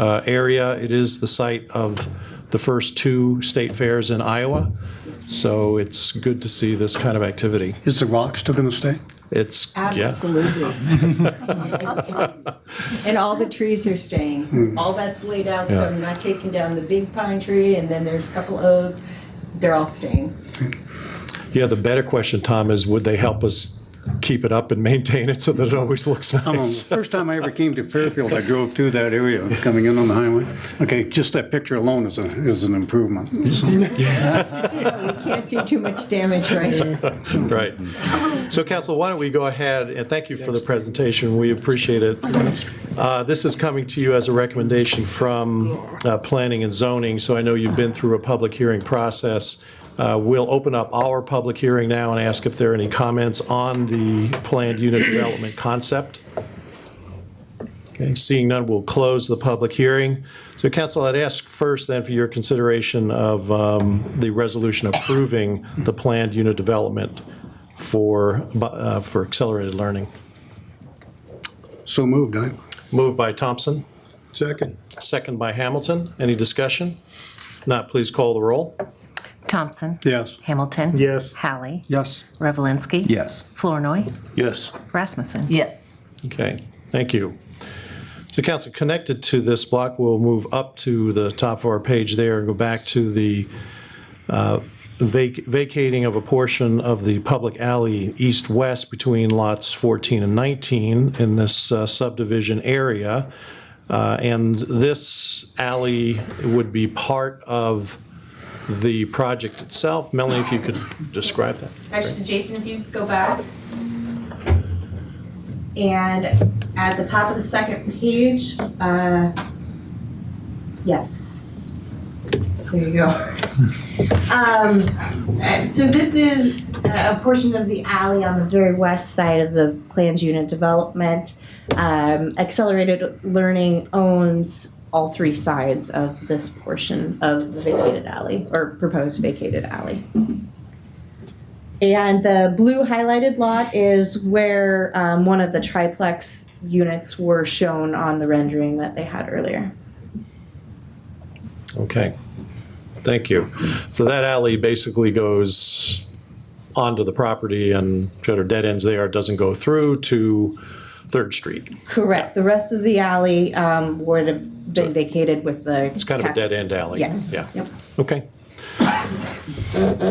area. It is the site of the first 2 state fairs in Iowa, so it's good to see this kind of activity. Is the Rock still going to stay? It's, Absolutely. And all the trees are staying. All that's laid out, so I'm not taking down the big pine tree, and then there's a couple of they're all staying. Yeah, the better question, Tom, is would they help us keep it up and maintain it so that it always looks nice? First time I ever came to Fairfield, I drove through that area coming in on the highway. Okay, just that picture alone is an improvement. So, We can't do too much damage right here. Right. So, Council, why don't we go ahead, and thank you for the presentation. We appreciate it. This is coming to you as a recommendation from Planning and Zoning, so I know you've been through a public hearing process. We'll open up our public hearing now and ask if there are any comments on the planned unit development concept. Okay, seeing none, we'll close the public hearing. So, Council, I'd ask first then for your consideration of the resolution approving the planned unit development for accelerated learning. so moved. Moved by Thompson, Second. second by Hamilton. Any discussion? Not, please call the roll. Thompson. Yes. Hamilton. Yes. Hallie. Yes. Revelinsky. Yes. Flournoy. Yes. Rasmussen. Yes. Okay, thank you. So, Council, connected to this block, we'll move up to the top of our page there and go back to the vacating of a portion of the public alley east-west between lots 14 and 19 in this subdivision area. And this alley would be part of the project itself. Melanie, if you could describe that. Actually, Jason, if you go back. And at the top of the second page, yes. There you go. So this is a portion of the alley on the very west side of the planned unit development. Accelerated Learning owns all three sides of this portion of the vacated alley, or proposed vacated alley. And the blue highlighted lot is where one of the triplex units were shown on the rendering that they had earlier. Okay, thank you. So that alley basically goes onto the property and sort of dead ends there, doesn't go through to 3rd Street. Correct. The rest of the alley would have been vacated with the. It's kind of a dead end alley. Yes. Yeah. Yep. Okay.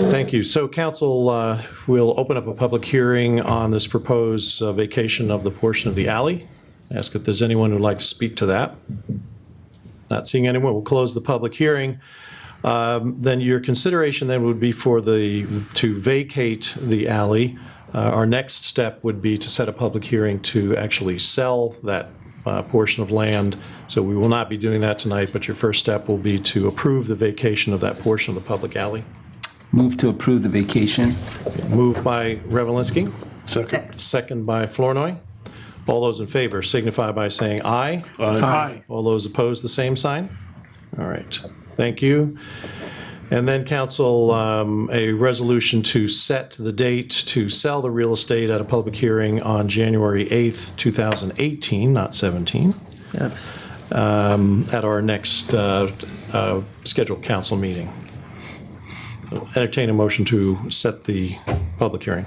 Thank you. So, Council, we'll open up a public hearing on this proposed vacation of the portion of the alley. Ask if there's anyone who'd like to speak to that. Not seeing anyone, we'll close the public hearing. Then your consideration then would be to vacate the alley. Our next step would be to set a public hearing to actually sell that portion of land. So we will not be doing that tonight, but your first step will be to approve the vacation of that portion of the public alley. Move to approve the vacation. Moved by Revelinsky. Second. Second by Flournoy. All those in favor signify by saying aye. Aye. All those opposed, the same sign. All right, thank you. And then, Council, a resolution to set the date to sell the real estate at a public hearing on January 8th, 2018, not 17. Oops. At our next scheduled council meeting. Entertain a motion to set the public hearing.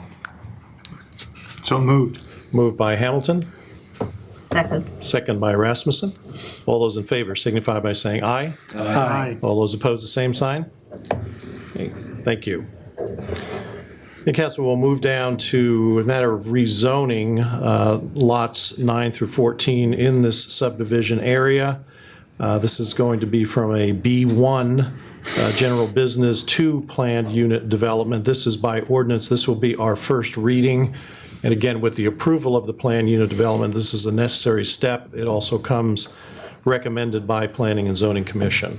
So moved. Moved by Hamilton, Second. second by Rasmussen. All those in favor signify by saying aye. Aye. All those opposed, the same sign. Okay, thank you. The council will move down to a matter of rezoning lots 9 through 14 in this subdivision area. This is going to be from a B1 general business to planned unit development. This is by ordinance. This will be our first reading. And again, with the approval of the planned unit development, this is a necessary step. It also comes recommended by Planning and Zoning Commission.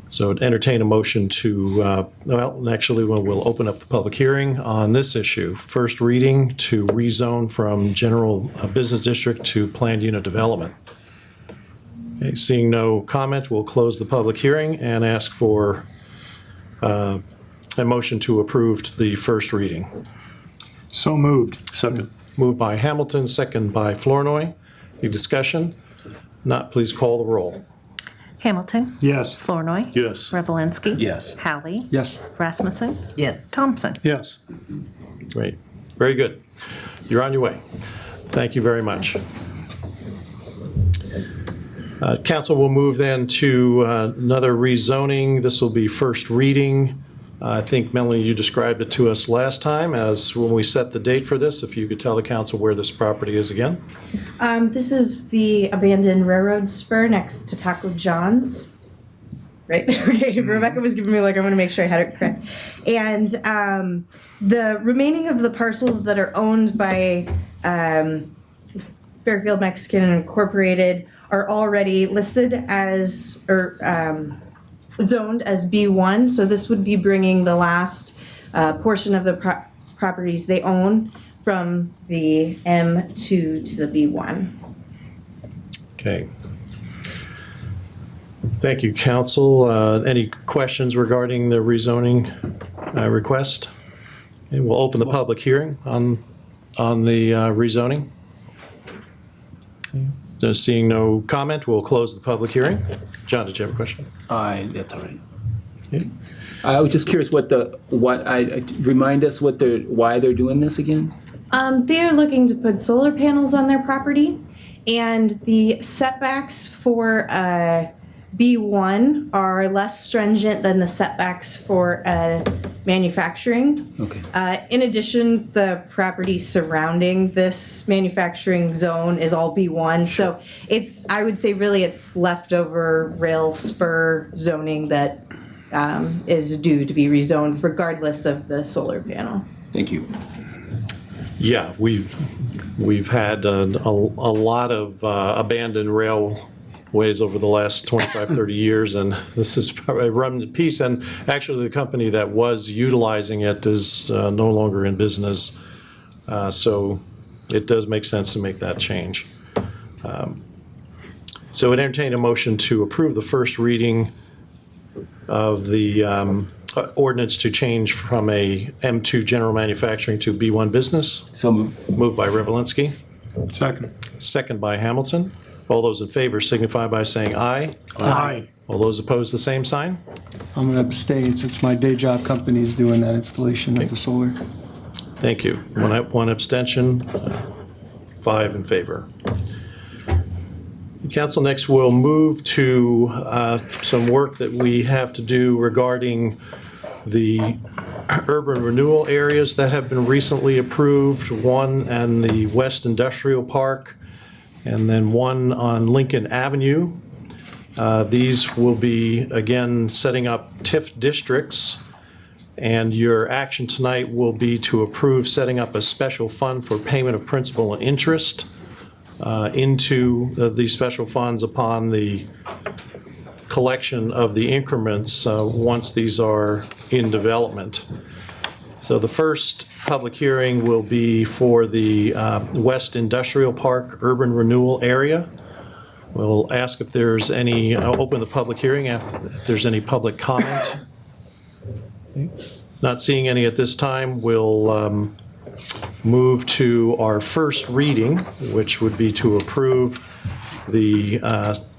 So entertain a motion to, well, actually, we'll open up the public hearing on this issue. First reading to rezone from general business district to planned unit development. Okay, seeing no comment, we'll close the public hearing and ask for a motion to approve the first reading. So moved. Second. Moved by Hamilton, second by Flournoy. Any discussion? Not, please call the roll. Hamilton. Yes. Flournoy. Yes. Revelinsky. Yes. Hallie. Yes. Rasmussen. Yes. Thompson. Yes. Great. Very good. You're on your way. Thank you very much. Council will move then to another rezoning. This will be first reading. I think, Melanie, you described it to us last time as when we set the date for this. If you could tell the council where this property is again. This is the abandoned railroad spur next to Taco John's. Right? Okay, Rebecca was giving me like, I want to make sure I had it correct. And the remaining of the parcels that are owned by Fairfield Mexican Incorporated are already listed as, or zoned as B1. So this would be bringing the last portion of the properties they own from the M2 to the B1. Okay. Thank you, council. Any questions regarding the rezoning request? Okay, we'll open the public hearing on the rezoning. So seeing no comment, we'll close the public hearing. John, did you have a question? That's all right. Okay. I was just curious remind us why they're doing this again? They are looking to put solar panels on their property, and the setbacks for B1 are less stringent than the setbacks for manufacturing. Okay. In addition, the property surrounding this manufacturing zone is all B1. So I would say really it's leftover rail spur zoning that is due to be rezoned regardless of the solar panel. Thank you. Yeah, we've had a lot of abandoned railways over the last 25, 30 years, and this is probably a remnant piece. And actually, the company that was utilizing it is no longer in business, so it does make sense to make that change. So I'd entertain a motion to approve the first reading of the ordinance to change from a M2 general manufacturing to B1 business. So moved. Moved by Revelinsky. Second. Second by Hamilton. All those in favor signify by saying aye. Aye. All those opposed, the same sign. I'm going to abstain since my day job company is doing that installation of the solar. Thank you. One abstention, 5 in favor. Council, next we'll move to some work that we have to do regarding the urban renewal areas that have been recently approved, one in the West Industrial Park, and then one on Lincoln Avenue. These will be, again, setting up TIF districts, and your action tonight will be to approve setting up a special fund for payment of principal and interest into these special funds upon the collection of the increments once these are in development. So the first public hearing will be for the West Industrial Park Urban Renewal Area. We'll ask if there's any, open the public hearing if there's any public comment. Okay. Not seeing any at this time, we'll move to our first reading, which would be to approve the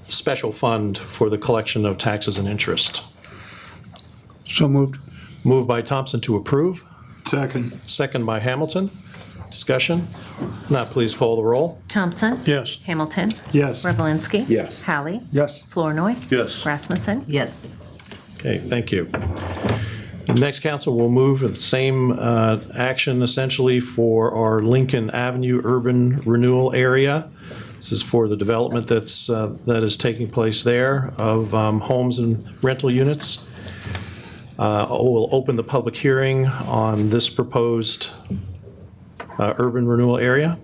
special fund for the collection of taxes and interest. So moved. Moved by Thompson to approve. Second. Second by Hamilton. Discussion? Not, please call the roll. Thompson? Yes. Hamilton? Yes. Revelinsky? Yes. Hallie? Yes. Flournoy? Yes. Rasmussen? Yes. Okay, thank you. Next, council will move with the same action essentially for our Lincoln Avenue Urban Renewal Area. This is for the development that is taking place there of homes and rental units. We'll open the public hearing on this proposed urban renewal area.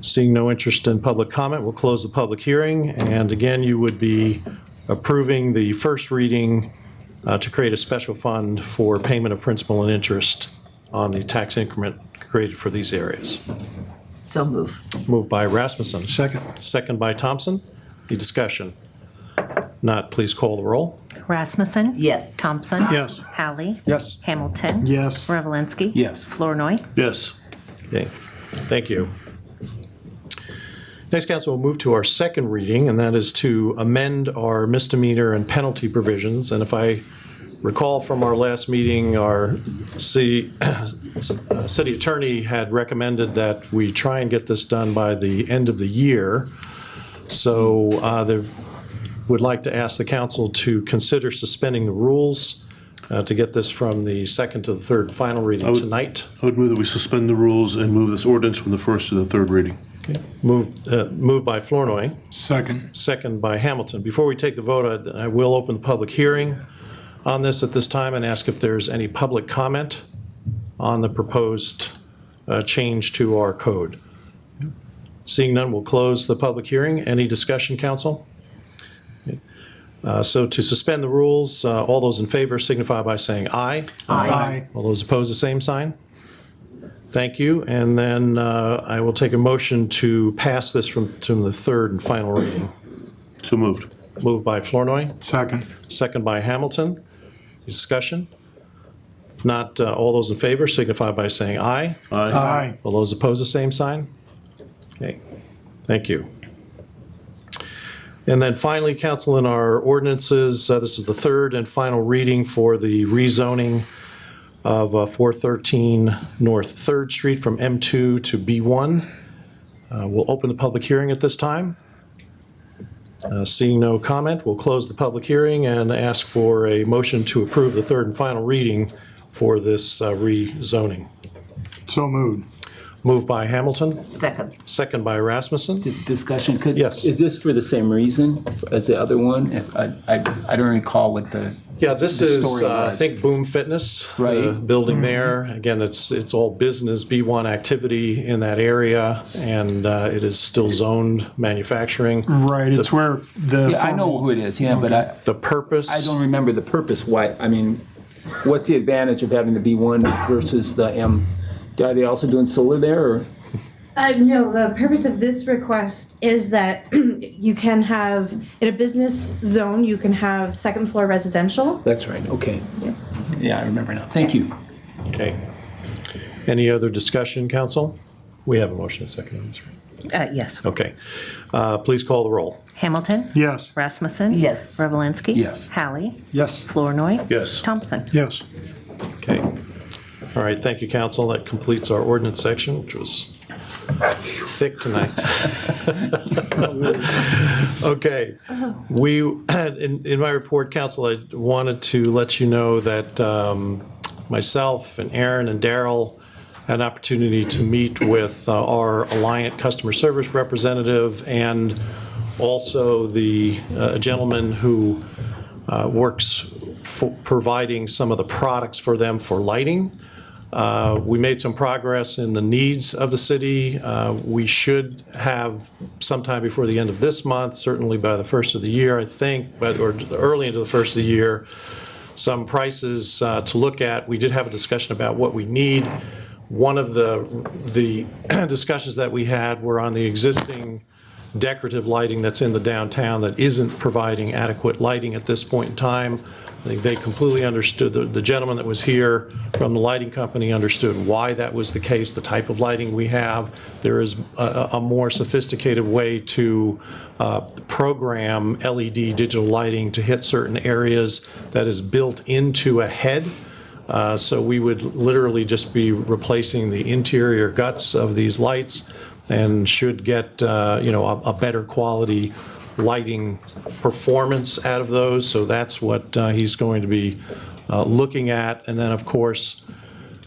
Seeing no interest in public comment, we'll close the public hearing. And again, you would be approving the first reading to create a special fund for payment of principal and interest on the tax increment created for these areas. So move. Moved by Rasmussen. Second. Second by Thompson. The discussion. Not, please call the roll. Rasmussen? Yes. Thompson? Yes. Hallie? Yes. Hamilton? Yes. Revelinsky? Yes. Flournoy? Yes. Okay, thank you. Next, council will move to our second reading, and that is to amend our misdemeanor and penalty provisions. And if I recall from our last meeting, our city attorney had recommended that we try and get this done by the end of the year. So they would like to ask the council to consider suspending the rules to get this from the second to the third final reading tonight. I would move that we suspend the rules and move this ordinance from the first to the third reading. Okay. Moved by Flournoy. Second. Second by Hamilton. Before we take the vote, I will open the public hearing on this at this time and ask if there's any public comment on the proposed change to our code. Seeing none, we'll close the public hearing. Any discussion, council? So to suspend the rules, all those in favor signify by saying aye. Aye. All those opposed, the same sign. Thank you. And then I will take a motion to pass this to the third and final reading. So moved. Moved by Flournoy. Second. Second by Hamilton. Discussion? Not all those in favor signify by saying aye. Aye. All those opposed, the same sign. Okay. Thank you. And then finally, council, in our ordinances, this is the third and final reading for the rezoning of 413 North 3rd Street from M2 to B1. We'll open the public hearing at this time. Seeing no comment, we'll close the public hearing and ask for a motion to approve the third and final reading for this rezoning. So moved. Moved by Hamilton. Second. Second by Rasmussen. Discussion, Yes. is this for the same reason as the other one? I don't recall what the. Yeah, this the is, story I was. think, Boom Fitness, the Right. building there. Again, it's all business, B1 activity in that area, and it is still zoned manufacturing. Right, it's where the. Yeah, I know who it is, yeah, but The purpose. I don't remember the purpose, why, I mean, what's the advantage of having the B1 versus the M? Are they also doing solar there, or? No, the purpose of this request is that you can have, in a business zone, you can have second floor residential. That's right, okay. Yeah, I remember now. Thank you. Okay. Any other discussion, council? We have a motion, a second on this, right? Yes. Okay. Please call the roll. Hamilton? Yes. Rasmussen? Yes. Revelinsky? Yes. Hallie? Yes. Flournoy? Yes. Thompson? Yes. Okay. All right, thank you, council. That completes our ordinance section, which was thick tonight. Okay. In my report, council, I wanted to let you know that myself and Aaron and Daryl had an opportunity to meet with our Alliant customer service representative and also the gentleman who works for providing some of the products for them for lighting. We made some progress in the needs of the city. We should have sometime before the end of this month, certainly by the first of the year, I think, or early into the first of the year, some prices to look at. We did have a discussion about what we need. One of the discussions that we had were on the existing decorative lighting that's in the downtown that isn't providing adequate lighting at this point in time. I think they completely understood, the gentleman that was here from the lighting company understood why that was the case, the type of lighting we have. There is a more sophisticated way to program LED digital lighting to hit certain areas that is built into a head. So we would literally just be replacing the interior guts of these lights and should get a better quality lighting performance out of those. So that's what he's going to be looking at. And then, of course,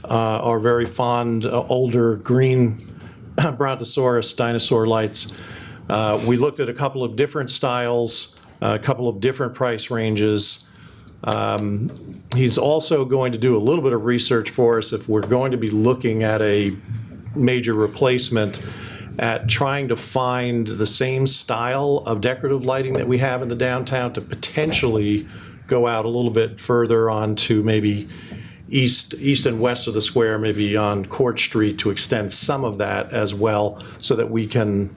our very fond older green Brontosaurus dinosaur lights. We looked at a couple of different styles, a couple of different price ranges. He's also going to do a little bit of research for us if we're going to be looking at a major replacement, at trying to find the same style of decorative lighting that we have in the downtown to potentially go out a little bit further onto maybe east and west of the square, maybe on Court Street, to extend some of that as well, so that we can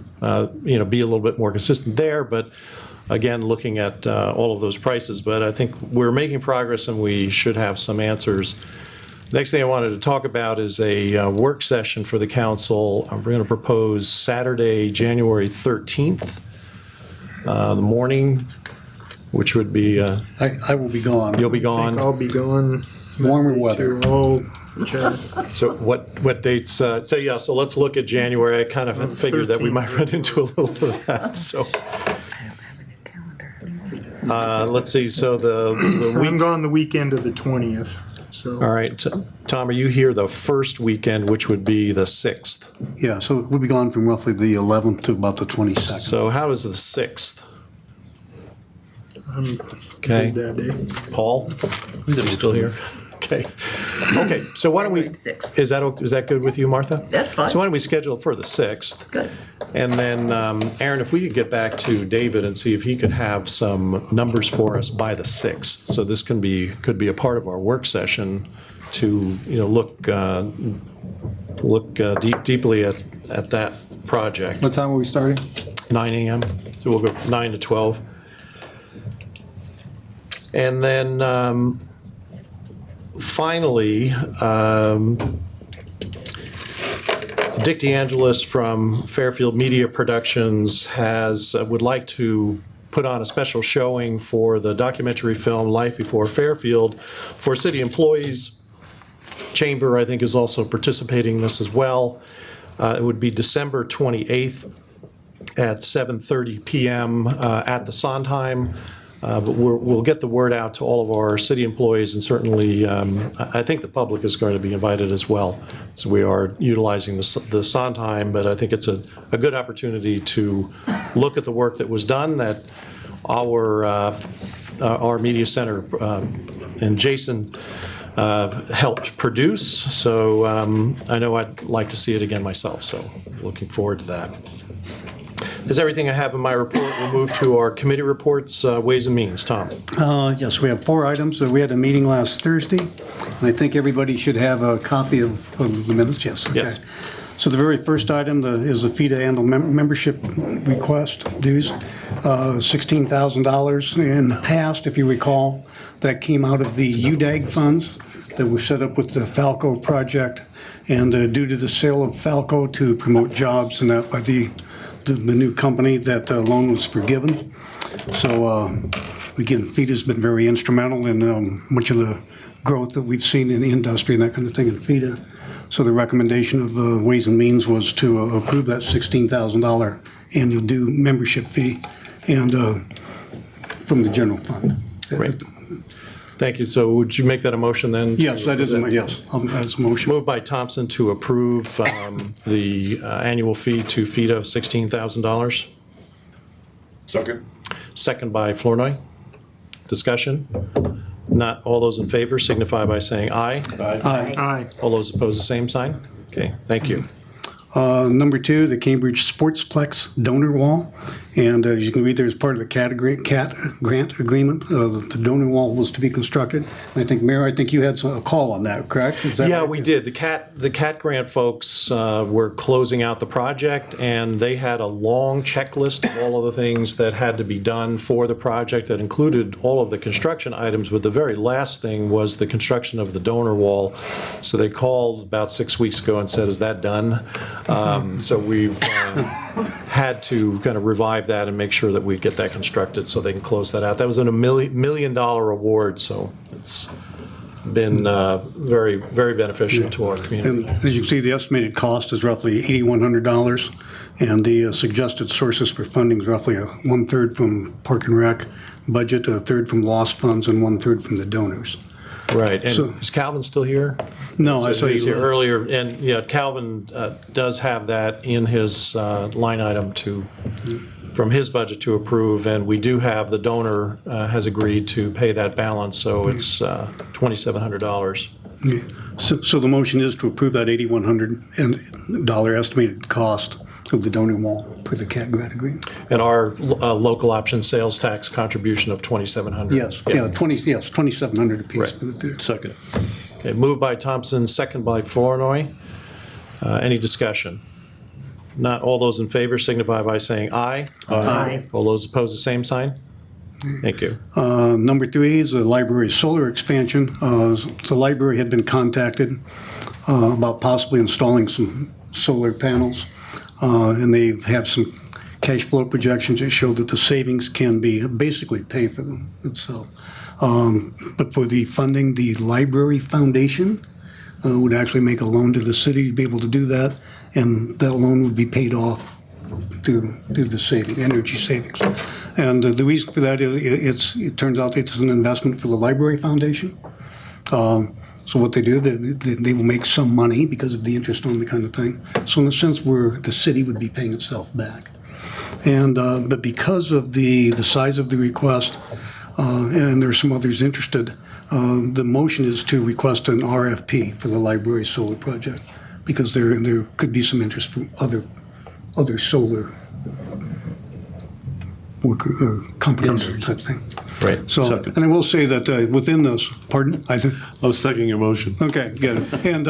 be a little bit more consistent there. But again, looking at all of those prices, but I think we're making progress and we should have some answers. Next thing I wanted to talk about is a work session for the council. We're going to propose Saturday, January 13th, the morning, which would be... I will be gone. You'll be gone? I'll be going. Warmer weather. I'll So what dates, so let's look at January. I kind of figured that we might run into a little bit of that, so. Let's see, so the I'm week, gone the weekend of the 20th, so. all right, Tom, are you here the first weekend, which would be the 6th? Yeah, so we'll be gone from roughly the 11th to about the 22nd. So how is the 6th? I'm Okay. good that day. Paul, are you still here? Okay. Okay, so why don't we, is that good with you, Martha? That's fine. So why don't we schedule it for the 6th? Good. And then, Aaron, if we could get back to David and see if he could have some numbers for us by the 6th. So this could be a part of our work session to, look deeply at that project. What time are we starting? 9 a.m. So we'll go 9 to 12. And then finally, Dick DeAngelis from Fairfield Media Productions would like to put on a special showing for the documentary film Life Before Fairfield for city employees. Chamber, I think, is also participating in this as well. It would be December 28th at 7:30 p.m. At the Sondheim. But we'll get the word out to all of our city employees, and certainly I think the public is going to be invited as well. So we are utilizing the Sondheim, but I think it's a good opportunity to look at the work that was done, that our media center and Jason helped produce. So I know I'd like to see it again myself, so looking forward to that. That's everything I have in my report. We'll move to our committee reports, Ways and Means. Tom? Yes, we have 4 items. We had a meeting last Thursday, and I think everybody should have a copy of the minutes. Yes. Okay. Yes. So the very first item is the FIDA annual membership request dues, $16,000. In the past, if you recall, that came out of the UDAG funds that were set up with the Falco project, and due to the sale of Falco to promote jobs and that by the new company, that loan was forgiven. So again, FIDA's been very instrumental in much of the growth that we've seen in the industry and that kind of thing in FIDA. So the recommendation of Ways and Means was to approve that $16,000 annual due membership fee and from the general fund. Great. Thank you. So would you make that a motion then? Yes, that is a motion. Moved by Thompson to approve the annual fee to FIDA of $16,000. Second. Second by Flournoy. Discussion? Not all those in favor signify by saying aye. Aye. Aye. All those opposed, the same sign? Okay, thank you. Number 2, the Cambridge Sportsplex donor wall. And as you can read there, as part of the CAT grant agreement, the donor wall was to be constructed. And I think, Mayor, you had a call on that, correct? Is that Yeah, right? we did. The CAT grant folks were closing out the project, and they had a long checklist of all of the things that had to be done for the project that included all of the construction items, but the very last thing was the construction of the donor wall. So they called about 6 weeks ago and said, is that done? So we've had to kind of revive that and make sure that we get that constructed so they can close that out. That was a $1 million award, so it's been very, very beneficial to our community. And as you can see, the estimated cost is roughly $8,100, and the suggested sources for funding is roughly 1/3 from Park and Rec budget, 1/3 from lost funds, and 1/3 from the donors. Right, and So- is Calvin still here? No, I So saw he's you here earlier, and yeah, Calvin does have that in his line item from his budget to approve, and we do have, the donor has agreed to pay that balance, so it's $2,700. Yeah. So the motion is to approve that $8,100 estimated cost of the donor wall for the CAT grant agreement. And our local option sales tax contribution of $2,700. Yes, yeah, $2,700 apiece. Yeah. Second. Okay, moved by Thompson, second by Flournoy. Any discussion? Not all those in favor signify by saying aye. Aye. All those opposed, the same sign? Thank you. Number 3 is the library solar expansion. The library had been contacted about possibly installing some solar panels, and they have some cash flow projections that show that the savings can be basically pay for them itself. But for the funding, the library foundation would actually make a loan to the city to be able to do that, and that loan would be paid off through the energy savings. And the reason for that is it turns out it's an investment for the Library Foundation. So what they do, they will make some money because of the interest on the kind of thing. So in a sense, the city would be paying itself back. And but because of the size of the request, and there are some others interested, the motion is to request an RFP for the library solar project, because there could be some interest from other solar worker or companies type thing. Right. So, Second. and I will say that within this, pardon, Isaac? I was seconding your motion. Okay, good. And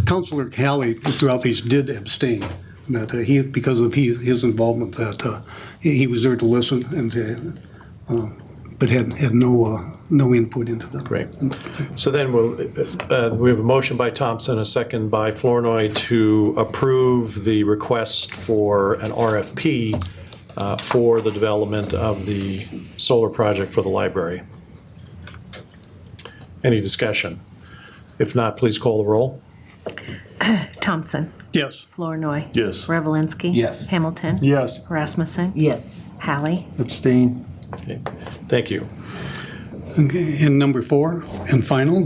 Councilor Halley throughout these did abstain. That he, because of his involvement, that he was there to listen and but had no input into them. Great. So then we have a motion by Thompson, a second by Flournoy to approve the request for an RFP for the development of the solar project for the library. Any discussion? If not, please call the roll. Thompson. Yes. Flournoy. Yes. Revelinsky. Yes. Hamilton. Yes. Rasmussen. Yes. Hallie. Abstain. Okay. Thank you. Okay, and number 4 and final,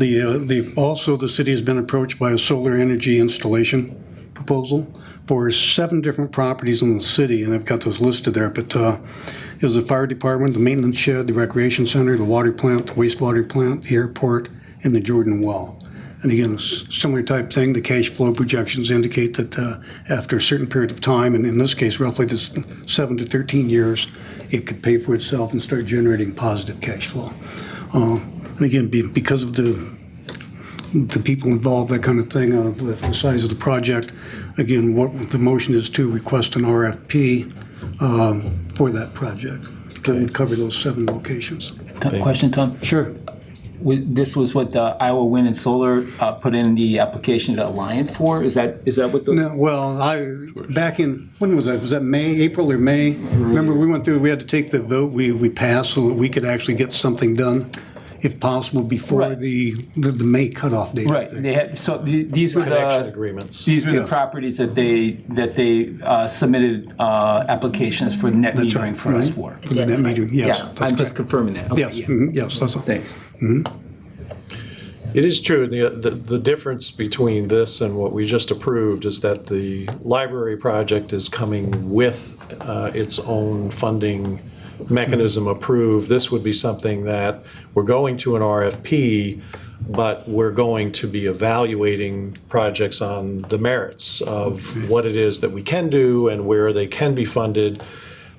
also the city has been approached by a solar energy installation proposal for 7 different properties in the city, and I've got those listed there. But it was the fire department, the maintenance shed, the recreation center, the water plant, the wastewater plant, the airport, and the Jordan Well. And again, similar type thing, the cash flow projections indicate that after a certain period of time, and in this case roughly just 7 to 13 years, it could pay for itself and start generating positive cash flow. And again, because of the people involved, that kind of thing, with the size of the project, again, what the motion is to request an RFP for that project that would cover those 7 locations. Question, Tom? Sure. This was what the Iowa Wind and Solar put in the application to Alliant for? Is that what the? No, well, back in, when was that? Was that April or May? Remember, we had to take the vote, we passed so that we could actually get something done, if possible, before Right. the May cutoff date. I Right. think. They had, so these were Connection agreements. These were the Yes. properties that they submitted applications for net That's metering right, for us right. for. For the net metering, yes. Yeah, that's I'm just correct. confirming that. Okay, Yes, yeah. yes, that's all. Thanks. It is true, the difference between this and what we just approved is that the library project is coming with its own funding mechanism approved. This would be something that we're going to an RFP, but we're going to be evaluating projects on the merits of what it is that we can do and where they can be funded.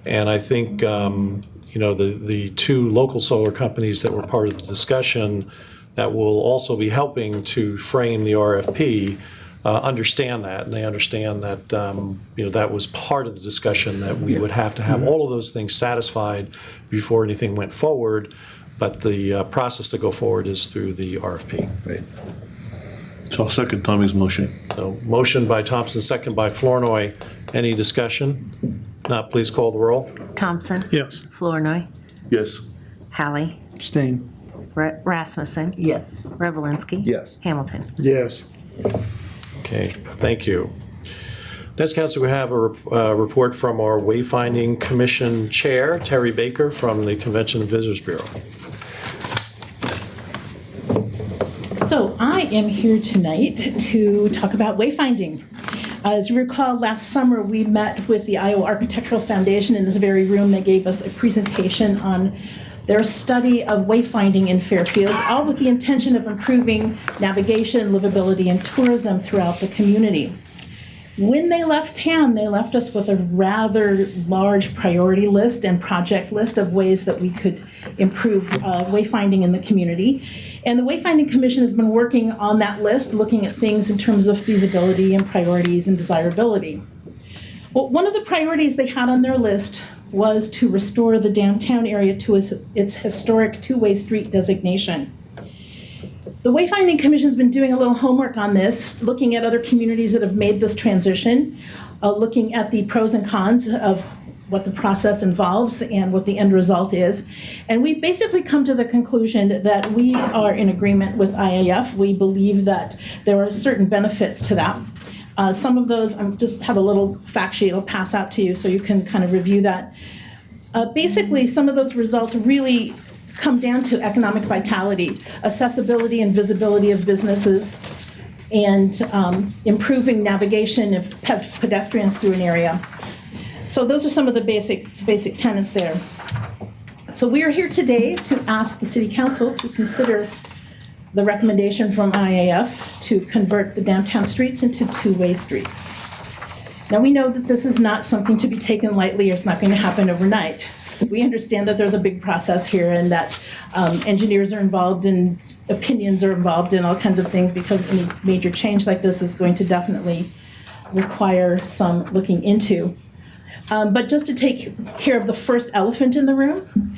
And I think, the 2 local solar companies that were part of the discussion that will also be helping to frame the RFP understand that, and they understand that that was part of the discussion, that we would have to have all of those things satisfied before anything went forward, but the process to go forward is through the RFP. Right. So I'll second Tommy's motion. So motion by Thompson, second by Flournoy. Any discussion? Not, please call the roll. Thompson. Yes. Flournoy. Yes. Hallie. Abstain. Rasmussen. Yes. Revelinsky. Yes. Hamilton. Yes. Okay, thank you. Next, Council, we have a report from our Wayfinding Commission Chair, Terry Baker, from the Convention and Visitors Bureau. So I am here tonight to talk about wayfinding. As you recall, last summer we met with the Iowa Architectural Foundation in this very room. They gave us a presentation on their study of wayfinding in Fairfield, all with the intention of improving navigation, livability, and tourism throughout the community. When they left town, they left us with a rather large priority list and project list of ways that we could improve wayfinding in the community. And the Wayfinding Commission has been working on that list, looking at things in terms of feasibility and priorities and desirability. Well, one of the priorities they had on their list was to restore the downtown area to its historic two-way street designation. The Wayfinding Commission's been doing a little homework on this, looking at other communities that have made this transition, looking at the pros and cons of what the process involves and what the end result is. And we basically come to the conclusion that we are in agreement with IAF. We believe that there are certain benefits to that. Some of those, I just have a little fact sheet I'll pass out to you so you can kind of review that. Basically, some of those results really come down to economic vitality, accessibility and visibility of businesses, and improving navigation of pedestrians through an area. So those are some of the basic tenets there. So we are here today to ask the City Council to consider the recommendation from IAF to convert the downtown streets into two-way streets. Now, we know that this is not something to be taken lightly, or it's not going to happen overnight. We understand that there's a big process here and that engineers are involved and opinions are involved in all kinds of things, because any major change like this is going to definitely require some looking into. But just to take care of the first elephant in the room,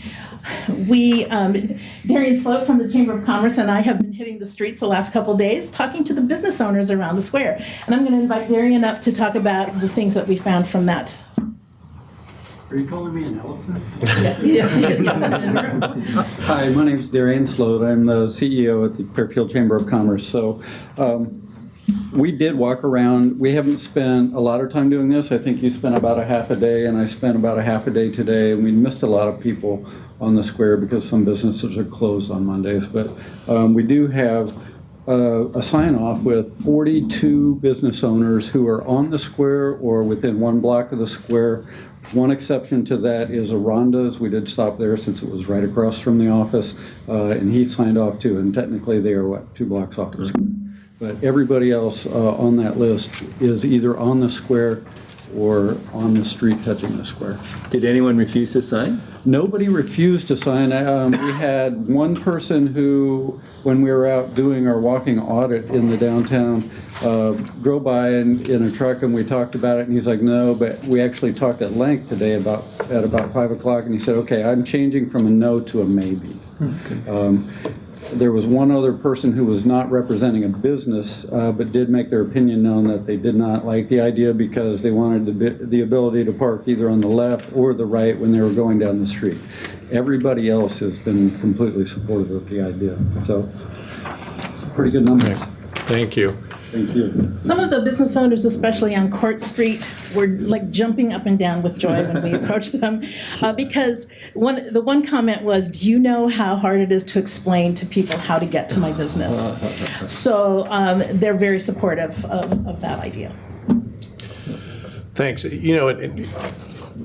Darian Sloat from the Chamber of Commerce and I have been hitting the streets the last couple of days talking to the business owners around the square. And I'm going to invite Darian up to talk about the things that we found from that. Are you calling me an elephant? Yes. Hi, my name is Darian Sloat. I'm the CEO at the Fairfield Chamber of Commerce. So we did walk around. We haven't spent a lot of time doing this. I think you spent about a half a day, and I spent about a half a day today, and we missed a lot of people on the square because some businesses are closed on Mondays. But we do have a sign-off with 42 business owners who are on the square or within 1 block of the square. One exception to that is Aronda's. We did stop there since it was right across from the office, and he signed off too, and technically they are, 2 blocks off the square. But everybody else on that list is either on the square or on the street touching the square. Did anyone refuse to sign? Nobody refused to sign. We had one person who, when we were out doing our walking audit in the downtown, drove by in a truck, and we talked about it, and he's like, no, but we actually talked at length today at about 5 o'clock, and he said, okay, I'm changing from a no to a maybe. Okay. There was one other person who was not representing a business, but did make their opinion known that they did not like the idea because they wanted the ability to park either on the left or the right when they were going down the street. Everybody else has been completely supportive of the idea. So, pretty good numbers. Thank you. Thank you. Some of the business owners, especially on Court Street, were like jumping up and down with joy when we approached them, because the one comment was, do you know how hard it is to explain to people how to get to my business? So they're very supportive of that idea. Thanks. You know,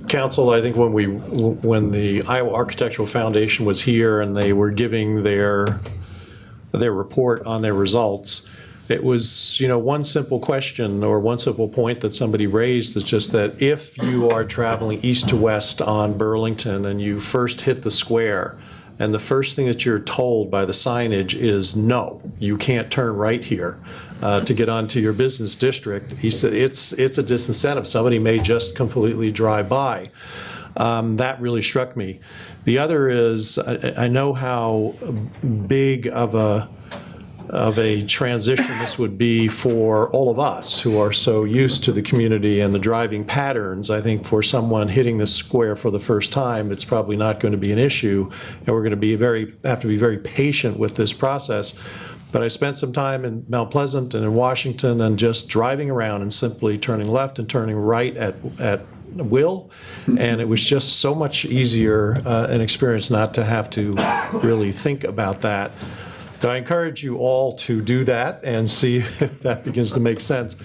Council, I think when the Iowa Architectural Foundation was here and they were giving their report on their results, it was, one simple question or one simple point that somebody raised is just that if you are traveling east to west on Burlington and you first hit the square, and the first thing that you're told by the signage is, no, you can't turn right here to get onto your business district, he said it's a disincentive. Somebody may just completely drive by. That really struck me. The other is, I know how big of a transition this would be for all of us who are so used to the community and the driving patterns. I think for someone hitting the square for the first time, it's probably not going to be an issue, and we're going to have to be very patient with this process. But I spent some time in Mount Pleasant and in Washington and just driving around and simply turning left and turning right at will, and it was just so much easier an experience not to have to really think about that. So I encourage you all to do that and see if that begins to make sense.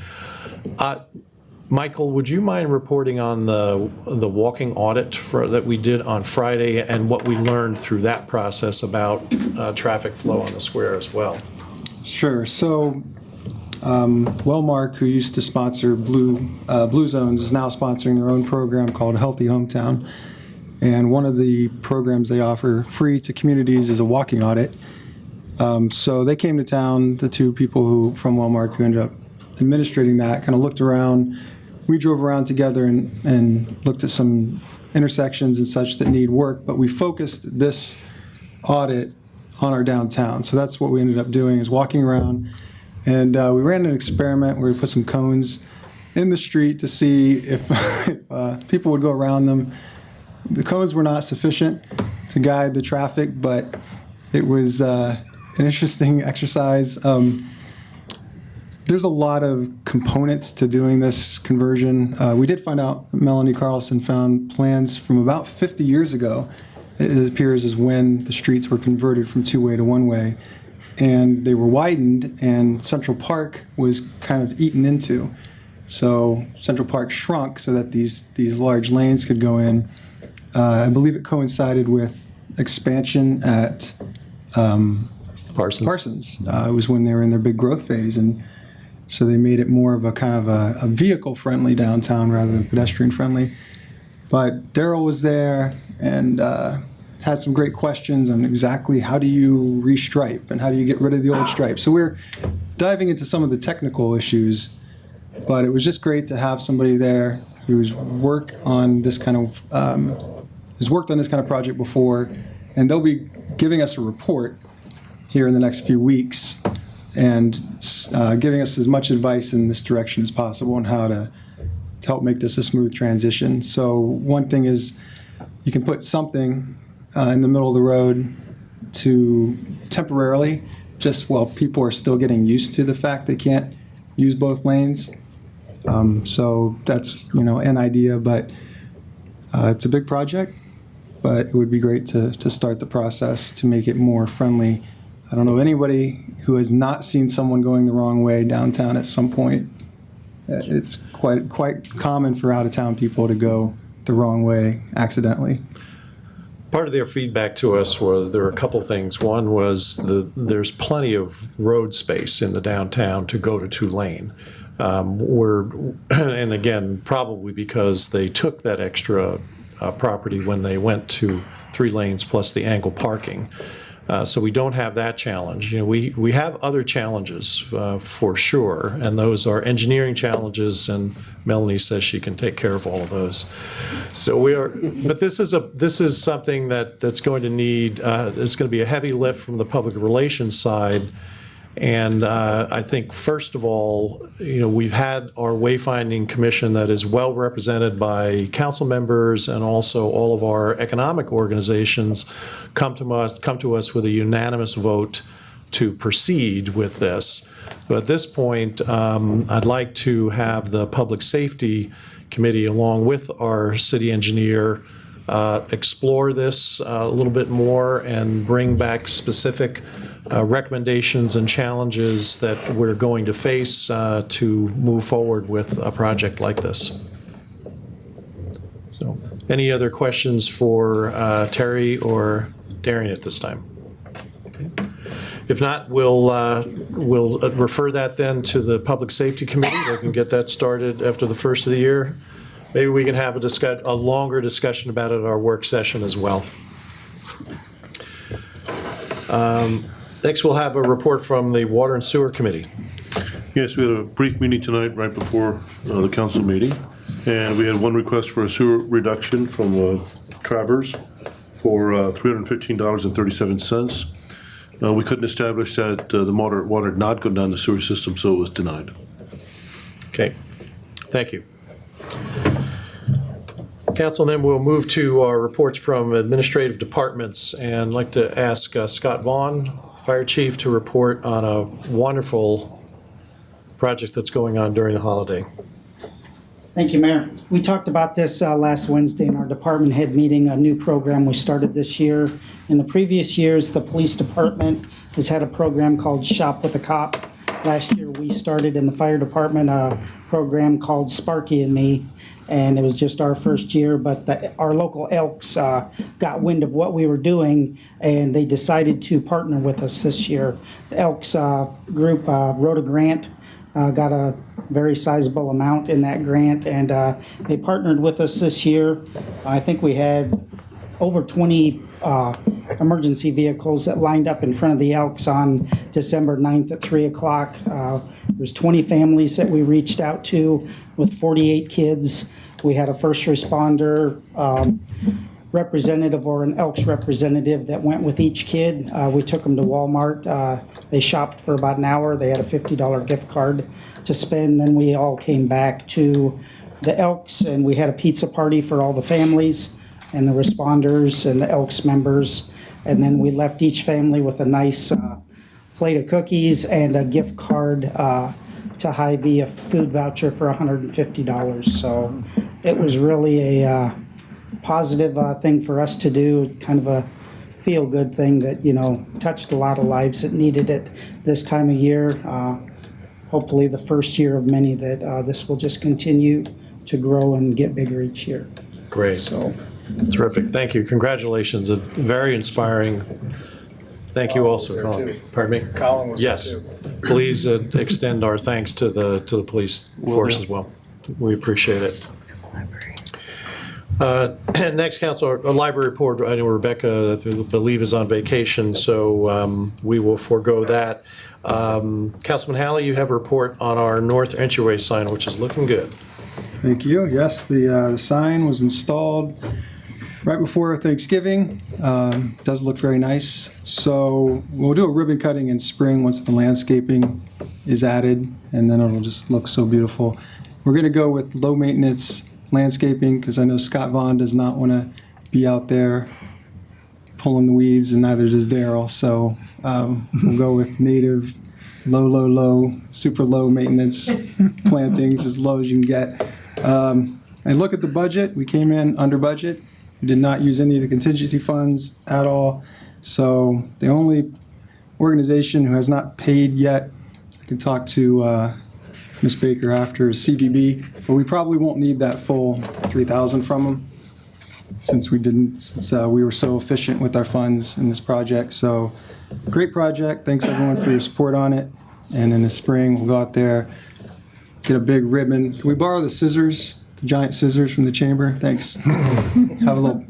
Michael, would you mind reporting on the walking audit that we did on Friday and what we learned through that process about traffic flow on the square as well? Sure. So Wellmark, who used to sponsor Blue Zones, is now sponsoring their own program called Healthy Hometown. And one of the programs they offer free to communities is a walking audit. So they came to town, the 2 people from Wellmark who ended up administrating that, kind of looked around. We drove around together and looked at some intersections and such that need work, but we focused this audit on our downtown. So that's what we ended up doing, is walking around. And we ran an experiment where we put some cones in the street to see if people would go around them. The cones were not sufficient to guide the traffic, but it was an interesting exercise. There's a lot of components to doing this conversion. We did find out Melanie Carlson found plans from about 50 years ago. It appears as when the streets were converted from two-way to one-way, and they were widened, and Central Park was kind of eaten into. So Central Park shrunk so that these large lanes could go in. I believe it coincided with expansion at Parsons. It was when they were in their big growth phase, and so they made it more of a kind of a vehicle-friendly downtown rather than pedestrian-friendly. But Daryl was there and had some great questions on exactly how do you restripe and how do you get rid of the old stripe. So we're diving into some of the technical issues, but it was just great to have somebody there who's worked on this kind of project before, and they'll be giving us a report here in the next few weeks and giving us as much advice in this direction as possible on how to help make this a smooth transition. So one thing is you can put something in the middle of the road to temporarily, just while people are still getting used to the fact they can't use both lanes. So that's, an idea, but it's a big project, but it would be great to start the process to make it more friendly. I don't know anybody who has not seen someone going the wrong way downtown at some point. It's quite common for out-of-town people to go the wrong way accidentally. Part of their feedback to us was there were a couple things. One was there's plenty of road space in the downtown to go to two-lane. And again, probably because they took that extra property when they went to 3 lanes plus the angle parking. So we don't have that challenge. We have other challenges for sure, and those are engineering challenges, and Melanie says she can take care of all of those. So but this is something that's going to need, it's going to be a heavy lift from the public relations side. And I think, first of all, we've had our wayfinding commission that is well represented by council members, and also all of our economic organizations come to us with a unanimous vote to proceed with this. But at this point, I'd like to have the Public Safety Committee, along with our city engineer, explore this a little bit more and bring back specific recommendations and challenges that we're going to face to move forward with a project like this. So, any other questions for Terry or Darian at this time? Okay. If not, we'll refer that then to the Public Safety Committee. They can get that started after the first of the year. Maybe we can have a longer discussion about it at our work session as well. Next, we'll have a report from the Water and Sewer Committee. Yes, we had a brief meeting tonight right before the council meeting, and we had one request for a sewer reduction from Travers for $315.37. We couldn't establish that the water had not gone down the sewer system, so it was denied. Okay, thank you. Council, then we'll move to our reports from administrative departments, and I'd like to ask Scott Vaughn, Fire Chief, to report on a wonderful project that's going on during the holiday. Thank you, Mayor. We talked about this last Wednesday in our department head meeting, a new program we started this year. In the previous years, the police department has had a program called Shop with a Cop. Last year, we started in the fire department a program called Sparky and Me, and it was just our first year, but our local Elks got wind of what we were doing, and they decided to partner with us this year. The Elks group wrote a grant, got a very sizable amount in that grant, and they partnered with us this year. I think we had over 20 emergency vehicles that lined up in front of the Elks on December 9th at 3 o'clock. There's 20 families that we reached out to with 48 kids. We had a first responder representative or an Elks representative that went with each kid. We took them to Walmart. They shopped for about an hour. They had a $50 gift card to spend. Then we all came back to the Elks, and we had a pizza party for all the families and the responders and the Elks members. And then we left each family with a nice plate of cookies and a gift card to Hy-Vee, a food voucher for $150. So it was really a positive thing for us to do, kind of a feel-good thing that, you know, touched a lot of lives that needed it this time of year. Hopefully the first year of many that this will just continue to grow and get bigger each year. Great. So Terrific. Thank you. Congratulations. Very inspiring. Thank you also, Colin. Pardon me? Colin was there Yes. too. Please extend our thanks to the police force as well. We appreciate it. Next, Council, a library report. I know Rebecca, I believe, is on vacation, so we will forego that. Councilman Halley, you have a report on our north entryway sign, which is looking good. Thank you. Yes, the sign was installed right before Thanksgiving. Does look very nice. So we'll do a ribbon cutting in spring once the landscaping is added, and then it'll just look so beautiful. We're going to go with low maintenance landscaping because I know Scott Vaughn does not want to be out there pulling the weeds, and neither does Daryl. So we'll go with native, low, super low maintenance plantings, as low as you can get. And look at the budget. We came in under budget. We did not use any of the contingency funds at all. So the only organization who has not paid yet, I can talk to Ms. Baker after, is CVB, but we probably won't need that full $3,000 from them since we were so efficient with our funds in this project. So great project. Thanks everyone for your support on it. And in the spring, we'll go out there, get a big ribbon. Can we borrow the scissors, the giant scissors from the chamber? Thanks. Have a little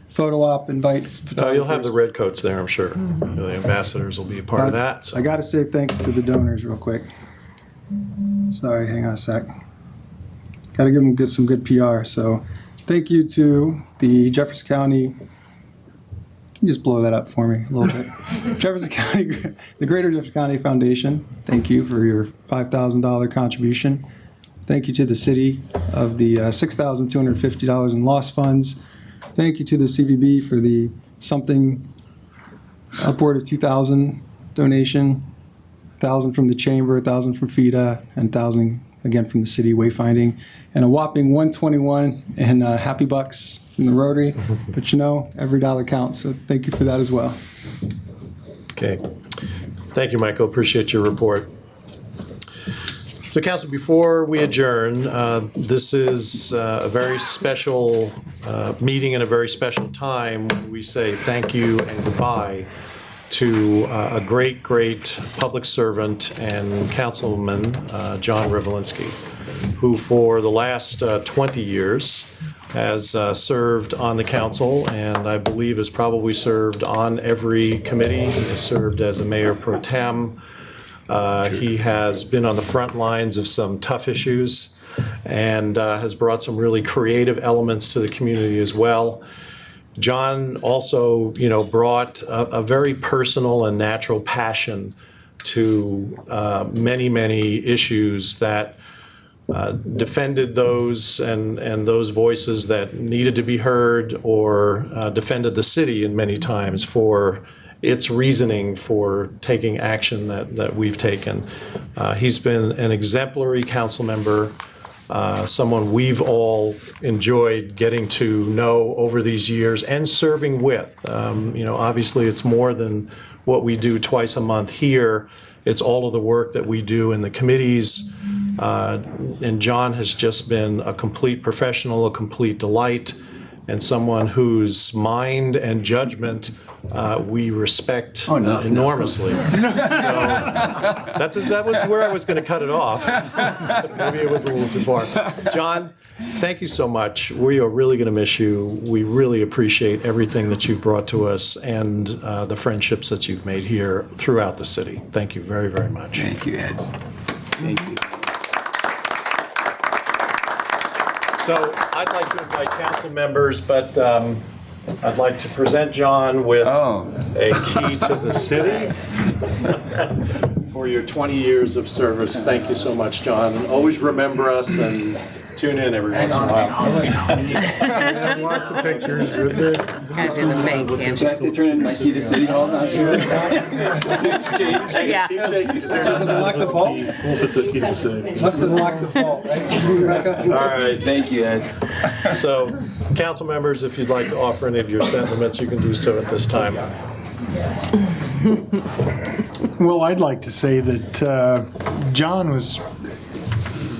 photo op, invite photographers. You'll have the red coats there, I'm sure. The ambassadors will be a part of that. So. I got to say thanks to the donors real quick. Sorry, hang on a sec. Got to give them some good PR. So thank you to the Jefferson County. Can you just blow that up for me a little bit? Jefferson County, the Greater Jefferson County Foundation, thank you for your $5,000 contribution. Thank you to the city of the $6,250 in lost funds. Thank you to the CVB for the something upward of $2,000 donation, $1,000 from the chamber, $1,000 from FIDA, and $1,000 again from the city wayfinding, and a whopping $121 in happy bucks from the Rotary. But you know, every dollar counts, so thank you for that as well. Okay. Thank you, Michael. Appreciate your report. So, Council, before we adjourn, this is a very special meeting and a very special time when we say thank you and goodbye to a great public servant and councilman, John Revelinsky, who for the last 20 years has served on the council, and I believe has probably served on every committee. He has served as a mayor pro tem. He has been on the front lines of some tough issues and has brought some really creative elements to the community as well. John also, brought a very personal and natural passion to many issues that defended those and those voices that needed to be heard, or defended the city in many times for its reasoning for taking action that we've taken. He's been an exemplary council member, someone we've all enjoyed getting to know over these years and serving with. Obviously it's more than what we do twice a month here. It's all of the work that we do in the committees. And John has just been a complete professional, a complete delight, and someone whose mind and judgment we respect enormously. So that was where I was going to cut it off. Maybe it was a little too far. John, thank you so much. We are really going to miss you. We really appreciate everything that you've brought to us and the friendships that you've made here throughout the city. Thank you very, very much. Thank you, Ed. Thank you. So I'd like to invite council members, but I'd like to present John with Oh. a key to the city for your 20 years of service. Thank you so much, John. Always remember us and tune in every once in a while. Lots of pictures with it. Gotta do the fake Do I handshake. have to turn in my key to City Hall now, too? Exchange? Yeah. Keep shaking. Doesn't unlock the vault? We'll put the key to say. Must unlock the vault, right? Rebecca? All right. Thank you, Ed. So, council members, if you'd like to offer any of your sentiments, you can do so at this time. Well, I'd like to say that John was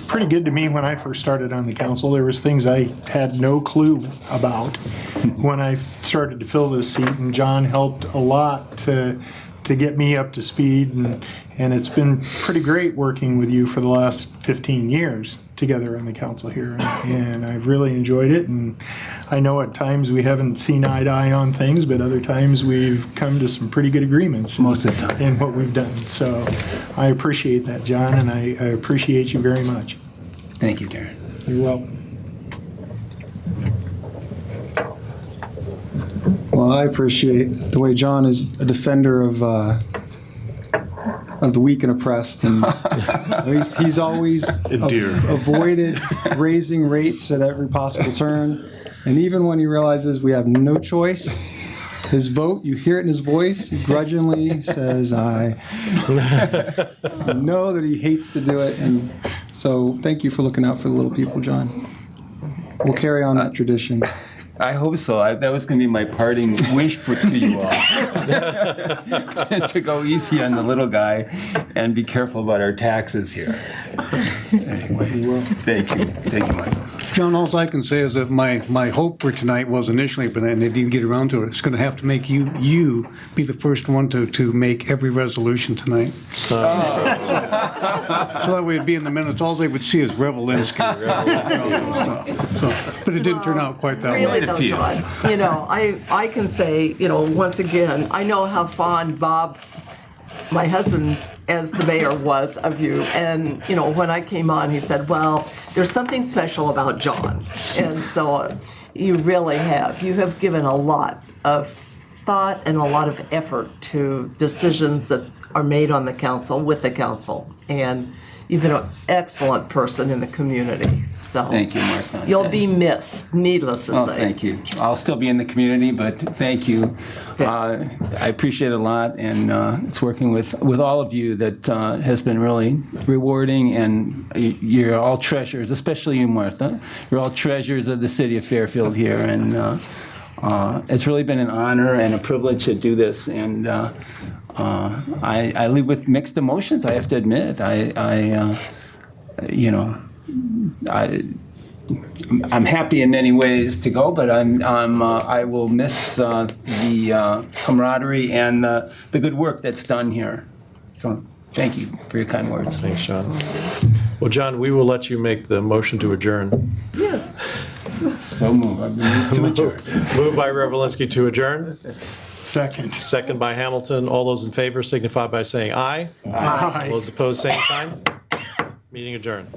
pretty good to me when I first started on the council. There was things I had no clue about when I started to fill this seat, and John helped a lot to get me up to speed, and it's been pretty great working with you for the last 15 years together on the council here, and I've really enjoyed it. And I know at times we haven't seen eye to eye on things, but other times we've come to some pretty good agreements Most of the time. in what we've done. So I appreciate that, John, and I appreciate you very much. Thank you, Darren. You're welcome. Well, I appreciate the way John is a defender of the weak and oppressed, and he's always avoided raising rates at every possible turn. And even when he realizes we have no choice, his vote, you hear it in his voice, he grudgingly says, "I." You know that he hates to do it, and so thank you for looking out for the little people, John. We'll carry on that tradition. I hope so. That was going to be my parting wish to you all. to go easy on the little guy and be careful about our taxes here. Anyway, thank you. Thank you, Michael. John, all I can say is that my hope for tonight was initially, but then they didn't get around to it. It's going to have to make you be the first one to make every resolution tonight. So that way it'd be in the minutes. All they would see is Revelinsky. But it didn't turn out quite that way. Really though, John, you know, I can say, you know, once again, I know how fond Bob, my husband, as the mayor was of you. And, you know, when I came on, he said, well, there's something special about John. And so you really have. You have given a lot of thought and a lot of effort to decisions that are made on the council, with the council. And you've been an excellent person in the community. So Thank you, Martha. you'll be missed, needless to Oh, say. thank you. I'll still be in the community, but thank you. I appreciate it a lot, and it's working with all of you that has been really rewarding, and you're all treasures, especially you, Martha. You're all treasures of the city of Fairfield here, and it's really been an honor and a privilege to do this, and I live with mixed emotions, I have to admit. I'm happy in many ways to go, but I will miss the camaraderie and the good work that's done here. So thank you for your kind words. Thanks, John. Well, John, we will let you make the motion to adjourn. Yes. So moved. I've been moved to adjourn. Moved by Revelinsky to adjourn. Second. Second by Hamilton. All those in favor signify by saying aye. Aye. All those opposed, same sign. Meeting adjourned.